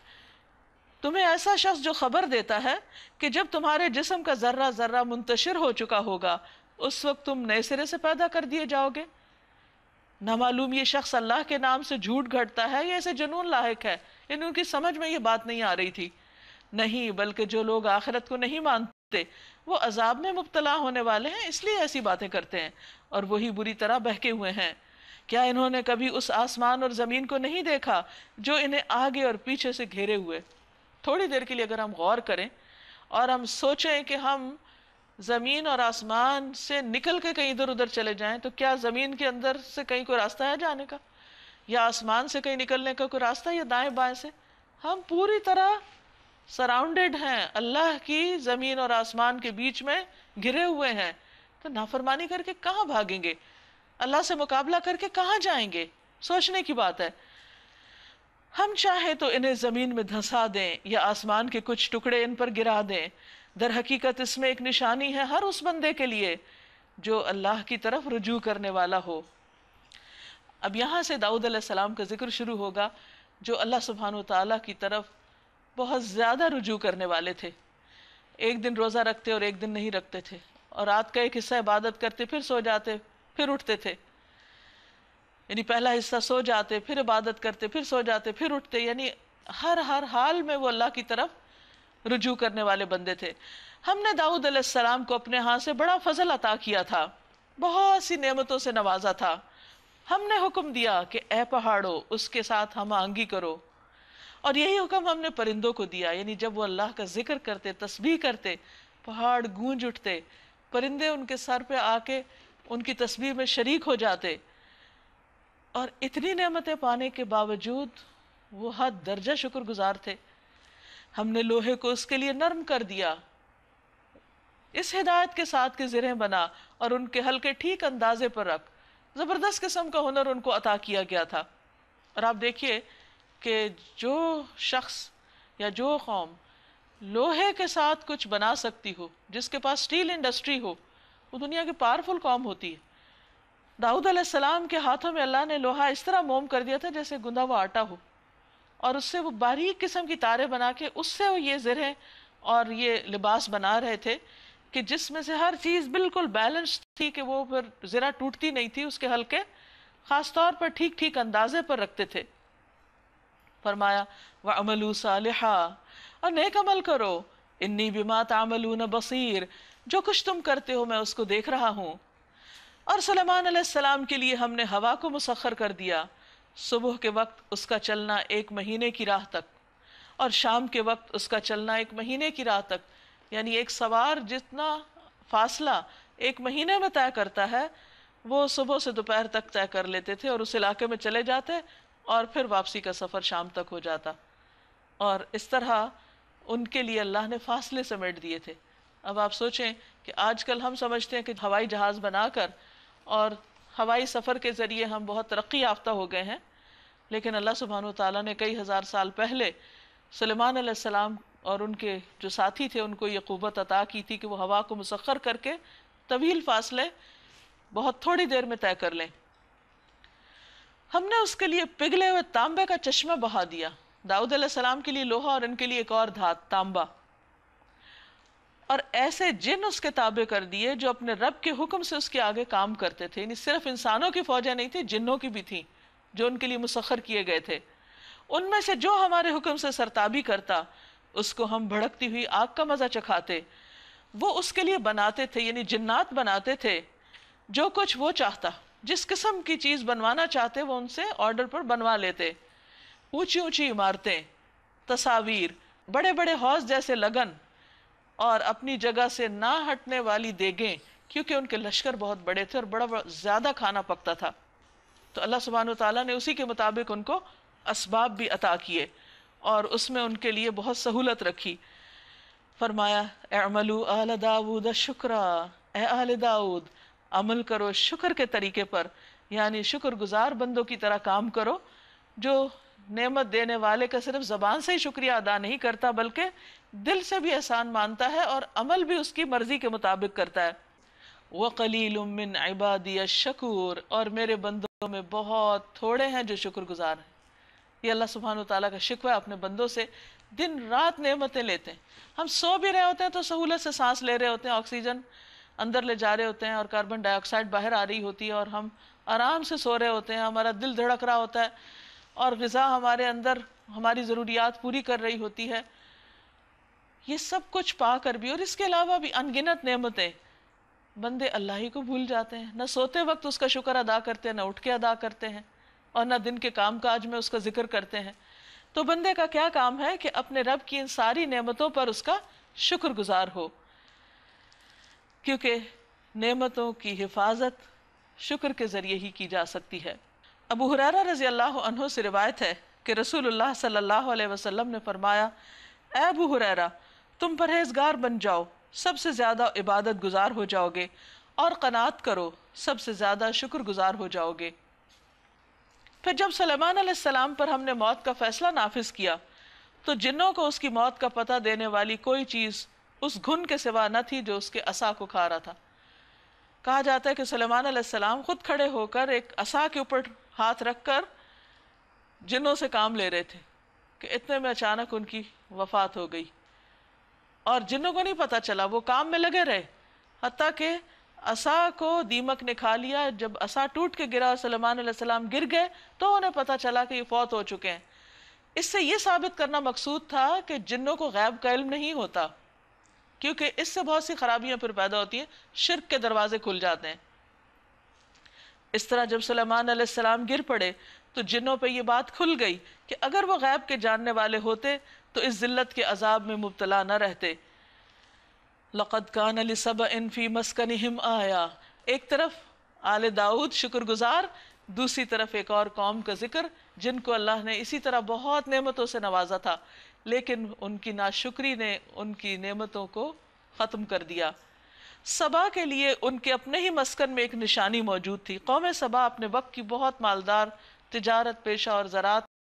تمہیں ایسا شخص جو خبر دیتا ہے کہ جب تمہارے جسم کا ذرہ ذرہ منتشر ہو چکا ہوگا اس وقت تم نئے سرے سے پیدا کر دیے جاؤ گے۔ نہ معلوم یہ شخص اللہ کے نام سے جھوٹ گھڑتا ہے یا اسے جنون لاحق ہے، یعنی ان کی سمجھ میں یہ بات نہیں آ رہی تھی۔ نہیں، بلکہ جو لوگ آخرت کو نہیں مانتے وہ عذاب میں مبتلا ہونے والے ہیں، اس لیے ایسی باتیں کرتے ہیں، اور وہی بری طرح بہکے ہوئے ہیں۔ کیا انہوں نے کبھی اس آسمان اور زمین کو نہیں دیکھا جو انہیں آگے اور پیچھے سے گھیرے ہوئے؟ تھوڑی دیر کے لیے اگر ہم غور کریں اور ہم سوچیں کہ ہم زمین اور آسمان سے نکل کے کہیں ادھر ادھر چلے جائیں تو کیا زمین کے اندر سے کہیں کوئی راستہ ہے جانے کا، یا آسمان سے کہیں نکلنے کا کوئی راستہ، یا دائیں بائیں سے؟ ہم پوری طرح سراؤنڈڈ ہیں، اللہ کی زمین اور آسمان کے بیچ میں گھرے ہوئے ہیں، تو نافرمانی کر کے کہاں بھاگیں گے؟ اللہ سے مقابلہ کر کے کہاں جائیں گے؟ سوچنے کی بات ہے۔ ہم چاہیں تو انہیں زمین میں دھنسا دیں یا آسمان کے کچھ ٹکڑے ان پر گرا دیں، در حقیقت اس میں ایک نشانی ہے ہر اس بندے کے لیے جو اللہ کی طرف رجوع کرنے والا ہو۔ اب یہاں سے داؤد علیہ السلام کا ذکر شروع ہوگا، جو اللہ سبحانہ و تعالیٰ کی طرف بہت زیادہ رجوع کرنے والے تھے۔ ایک دن روزہ رکھتے اور ایک دن نہیں رکھتے تھے، اور رات کا ایک حصہ عبادت کرتے پھر سو جاتے پھر اٹھتے تھے، یعنی پہلا حصہ سو جاتے پھر عبادت کرتے پھر سو جاتے پھر اٹھتے، یعنی ہر حال میں وہ اللہ کی طرف رجوع کرنے والے بندے تھے۔ ہم نے داؤد علیہ السلام کو اپنے ہاں سے بڑا فضل عطا کیا تھا، بہت سی نعمتوں سے نوازا تھا۔ ہم نے حکم دیا کہ اے پہاڑو اس کے ساتھ ہم آہنگی کرو، اور یہی حکم ہم نے پرندوں کو دیا، یعنی جب وہ اللہ کا ذکر کرتے، تسبیح کرتے، پہاڑ گونج اٹھتے، پرندے ان کے سر پہ آ کے ان کی تسبیح میں شریک ہو جاتے۔ اور اتنی نعمتیں پانے کے باوجود وہ حد درجہ شکر گزار تھے. ہم نے لوہے کو اس کے لیے نرم کر دیا اس ہدایت کے ساتھ کہ زرہیں بنا اور ان کے حلقے ٹھیک اندازے پر رکھ. زبردست قسم کا ہنر ان کو عطا کیا گیا تھا. اور آپ دیکھیے کہ جو شخص یا جو قوم لوہے کے ساتھ کچھ بنا سکتی ہو، جس کے پاس سٹیل انڈسٹری ہو، وہ دنیا کی پاورفل قوم ہوتی ہے. داؤد علیہ السلام کے ہاتھوں میں اللہ نے لوہا اس طرح موم کر دیا تھا جیسے گندا ہوا آٹا ہو، اور اس سے وہ باریک قسم کی تاریں بنا کے اس سے وہ یہ زرہیں اور یہ لباس بنا رہے تھے کہ جس میں سے ہر چیز بالکل بیلنس تھی، کہ وہ پھر زرہ ٹوٹتی نہیں تھی. اس کے حلقے خاص طور پر ٹھیک ٹھیک اندازے پر رکھتے تھے. فرمایا وَعَمَلُوا صَالِحًا، اور نیک عمل کرو. انی بما تعملون بصیر، جو کچھ تم کرتے ہو میں اس کو دیکھ رہا ہوں. اور سلیمان علیہ السلام کے لیے ہم نے ہوا کو مسخر کر دیا. صبح کے وقت اس کا چلنا 1 مہینے کی راہ تک، اور شام کے وقت اس کا چلنا 1 مہینے کی راہ تک. یعنی ایک سوار جتنا فاصلہ 1 مہینے میں طے کرتا ہے وہ صبح سے دوپہر تک طے کر لیتے تھے، اور اس علاقے میں چلے جاتے اور پھر واپسی کا سفر شام تک ہو جاتا. اور اس طرح ان کے لیے اللہ نے فاصلے سمیٹ دیے تھے. اب آپ سوچیں کہ آج کل ہم سمجھتے ہیں کہ ہوائی جہاز بنا کر اور ہوائی سفر کے ذریعے ہم بہت ترقی یافتہ ہو گئے ہیں، لیکن اللہ سبحانہ وتعالیٰ نے کئی ہزار سال پہلے سلیمان علیہ السلام اور ان کے جو ساتھی تھے ان کو یہ قوت عطا کی تھی کہ وہ ہوا کو مسخر کر کے طویل فاصلے بہت تھوڑی دیر میں طے کر لیں. ہم نے اس کے لیے پگھلے ہوئے تانبے کا چشمہ بہا دیا. داؤد علیہ السلام کے لیے لوہا اور ان کے لیے ایک اور دھات تانبا. اور ایسے جن اس کے تابع کر دیے جو اپنے رب کے حکم سے اس کے آگے کام کرتے تھے. یعنی صرف انسانوں کی فوجیں نہیں تھی، جنوں کی بھی تھیں جو ان کے لیے مسخر کیے گئے تھے. ان میں سے جو ہمارے حکم سے سرتابی کرتا اس کو ہم بھڑکتی ہوئی آگ کا مزہ چکھاتے. وہ اس کے لیے بناتے تھے، یعنی جنات بناتے تھے جو کچھ وہ چاہتا. جس قسم کی چیز بنوانا چاہتے وہ ان سے آرڈر پر بنوا لیتے. اونچی اونچی عمارتیں، تصاویر، بڑے بڑے حوض جیسے لگن، اور اپنی جگہ سے نہ ہٹنے والی دیگیں، کیونکہ ان کے لشکر بہت بڑے تھے اور بڑا زیادہ کھانا پکتا تھا. تو اللہ سبحانہ وتعالیٰ نے اسی کے مطابق ان کو اسباب بھی عطا کیے اور اس میں ان کے لیے بہت سہولت رکھی. فرمایا اعملوا آل داود شکرا، اے آل داؤد عمل کرو شکر کے طریقے پر، یعنی شکر گزار بندوں کی طرح کام کرو جو نعمت دینے والے کا صرف زبان سے ہی شکریہ ادا نہیں کرتا بلکہ دل سے بھی احسان مانتا ہے اور عمل بھی اس کی مرضی کے مطابق کرتا ہے. وَقَلِيلٌ مِّنْ عِبَادِيَ الشَّكُورُ، اور میرے بندوں میں بہت تھوڑے ہیں جو شکر گزار ہیں. یہ اللہ سبحانہ وتعالیٰ کا شکوہ ہے اپنے بندوں سے. دن رات نعمتیں لیتے ہیں. ہم سو بھی رہے ہوتے ہیں تو سہولت سے سانس لے رہے ہوتے ہیں، آکسیجن اندر لے جا رہے ہوتے ہیں اور کاربن ڈائی آکسائڈ باہر آ رہی ہوتی ہے، اور ہم آرام سے سو رہے ہوتے ہیں، ہمارا دل دھڑک رہا ہوتا ہے اور غذا ہمارے اندر ہماری ضروریات پوری کر رہی ہوتی ہے. یہ سب کچھ پا کر بھی اور اس کے علاوہ بھی ان گنت نعمتیں، بندے اللہ ہی کو بھول جاتے ہیں. نہ سوتے وقت اس کا شکر ادا کرتے ہیں، نہ اٹھ کے ادا کرتے ہیں، اور نہ دن کے کام کاج میں اس کا ذکر کرتے ہیں. تو بندے کا کیا کام ہے کہ اپنے رب کی ان ساری نعمتوں پر اس کا شکر گزار ہو، کیونکہ نعمتوں کی حفاظت شکر کے ذریعے ہی کی جا سکتی ہے. ابو ہریرہ رضی اللہ عنہ سے روایت ہے کہ رسول اللہ صلی اللہ علیہ وسلم نے فرمایا، اے ابو ہریرہ تم پرہیزگار بن جاؤ، سب سے زیادہ عبادت گزار ہو جاؤ گے، اور قناعت کرو، سب سے زیادہ شکر گزار ہو جاؤ گے. پھر جب سلیمان علیہ السلام پر ہم نے موت کا فیصلہ نافذ کیا تو جنوں کو اس کی موت کا پتہ دینے والی کوئی چیز اس گھن کے سوا نہ تھی جو اس کے عصا کو کھا رہا تھا. کہا جاتا ہے کہ سلیمان علیہ السلام خود کھڑے ہو کر ایک عصا کے اوپر ہاتھ رکھ کر جنوں سے کام لے رہے تھے کہ اتنے میں اچانک ان کی وفات ہو گئی، اور جنوں کو نہیں پتہ چلا، وہ کام میں لگے رہے حتیٰ کہ عصا کو دیمک نے کھا لیا. جب عصا ٹوٹ کے گرا اور سلیمان علیہ السلام گر گئے تو انہیں پتہ چلا کہ یہ فوت ہو چکے ہیں. اس سے یہ ثابت کرنا مقصود تھا کہ جنوں کو غیب کا علم نہیں ہوتا، کیونکہ اس سے بہت سی خرابیاں پھر پیدا ہوتی ہیں، شرک کے دروازے کھل جاتے ہیں. اس طرح جب سلیمان علیہ السلام گر پڑے تو جنوں پہ یہ بات کھل گئی کہ اگر وہ غیب کے جاننے والے ہوتے تو اس ذلت کے عذاب میں مبتلا نہ رہتے. لَقَدْ كَانَ لِسَبَإٍ فِي مَسْكَنِهِمْ آیَةٌ، ایک طرف آل داؤد شکر گزار دوسری طرف ایک اور قوم کا ذکر جن کو اللہ نے اسی طرح بہت نعمتوں سے نوازا تھا، لیکن ان کی ناشکری نے ان کی نعمتوں کو ختم کر دیا۔ سبا کے لیے ان کے اپنے ہی مسکن میں ایک نشانی موجود تھی۔ قوم سبا اپنے وقت کی بہت مالدار تجارت پیشہ اور زراعت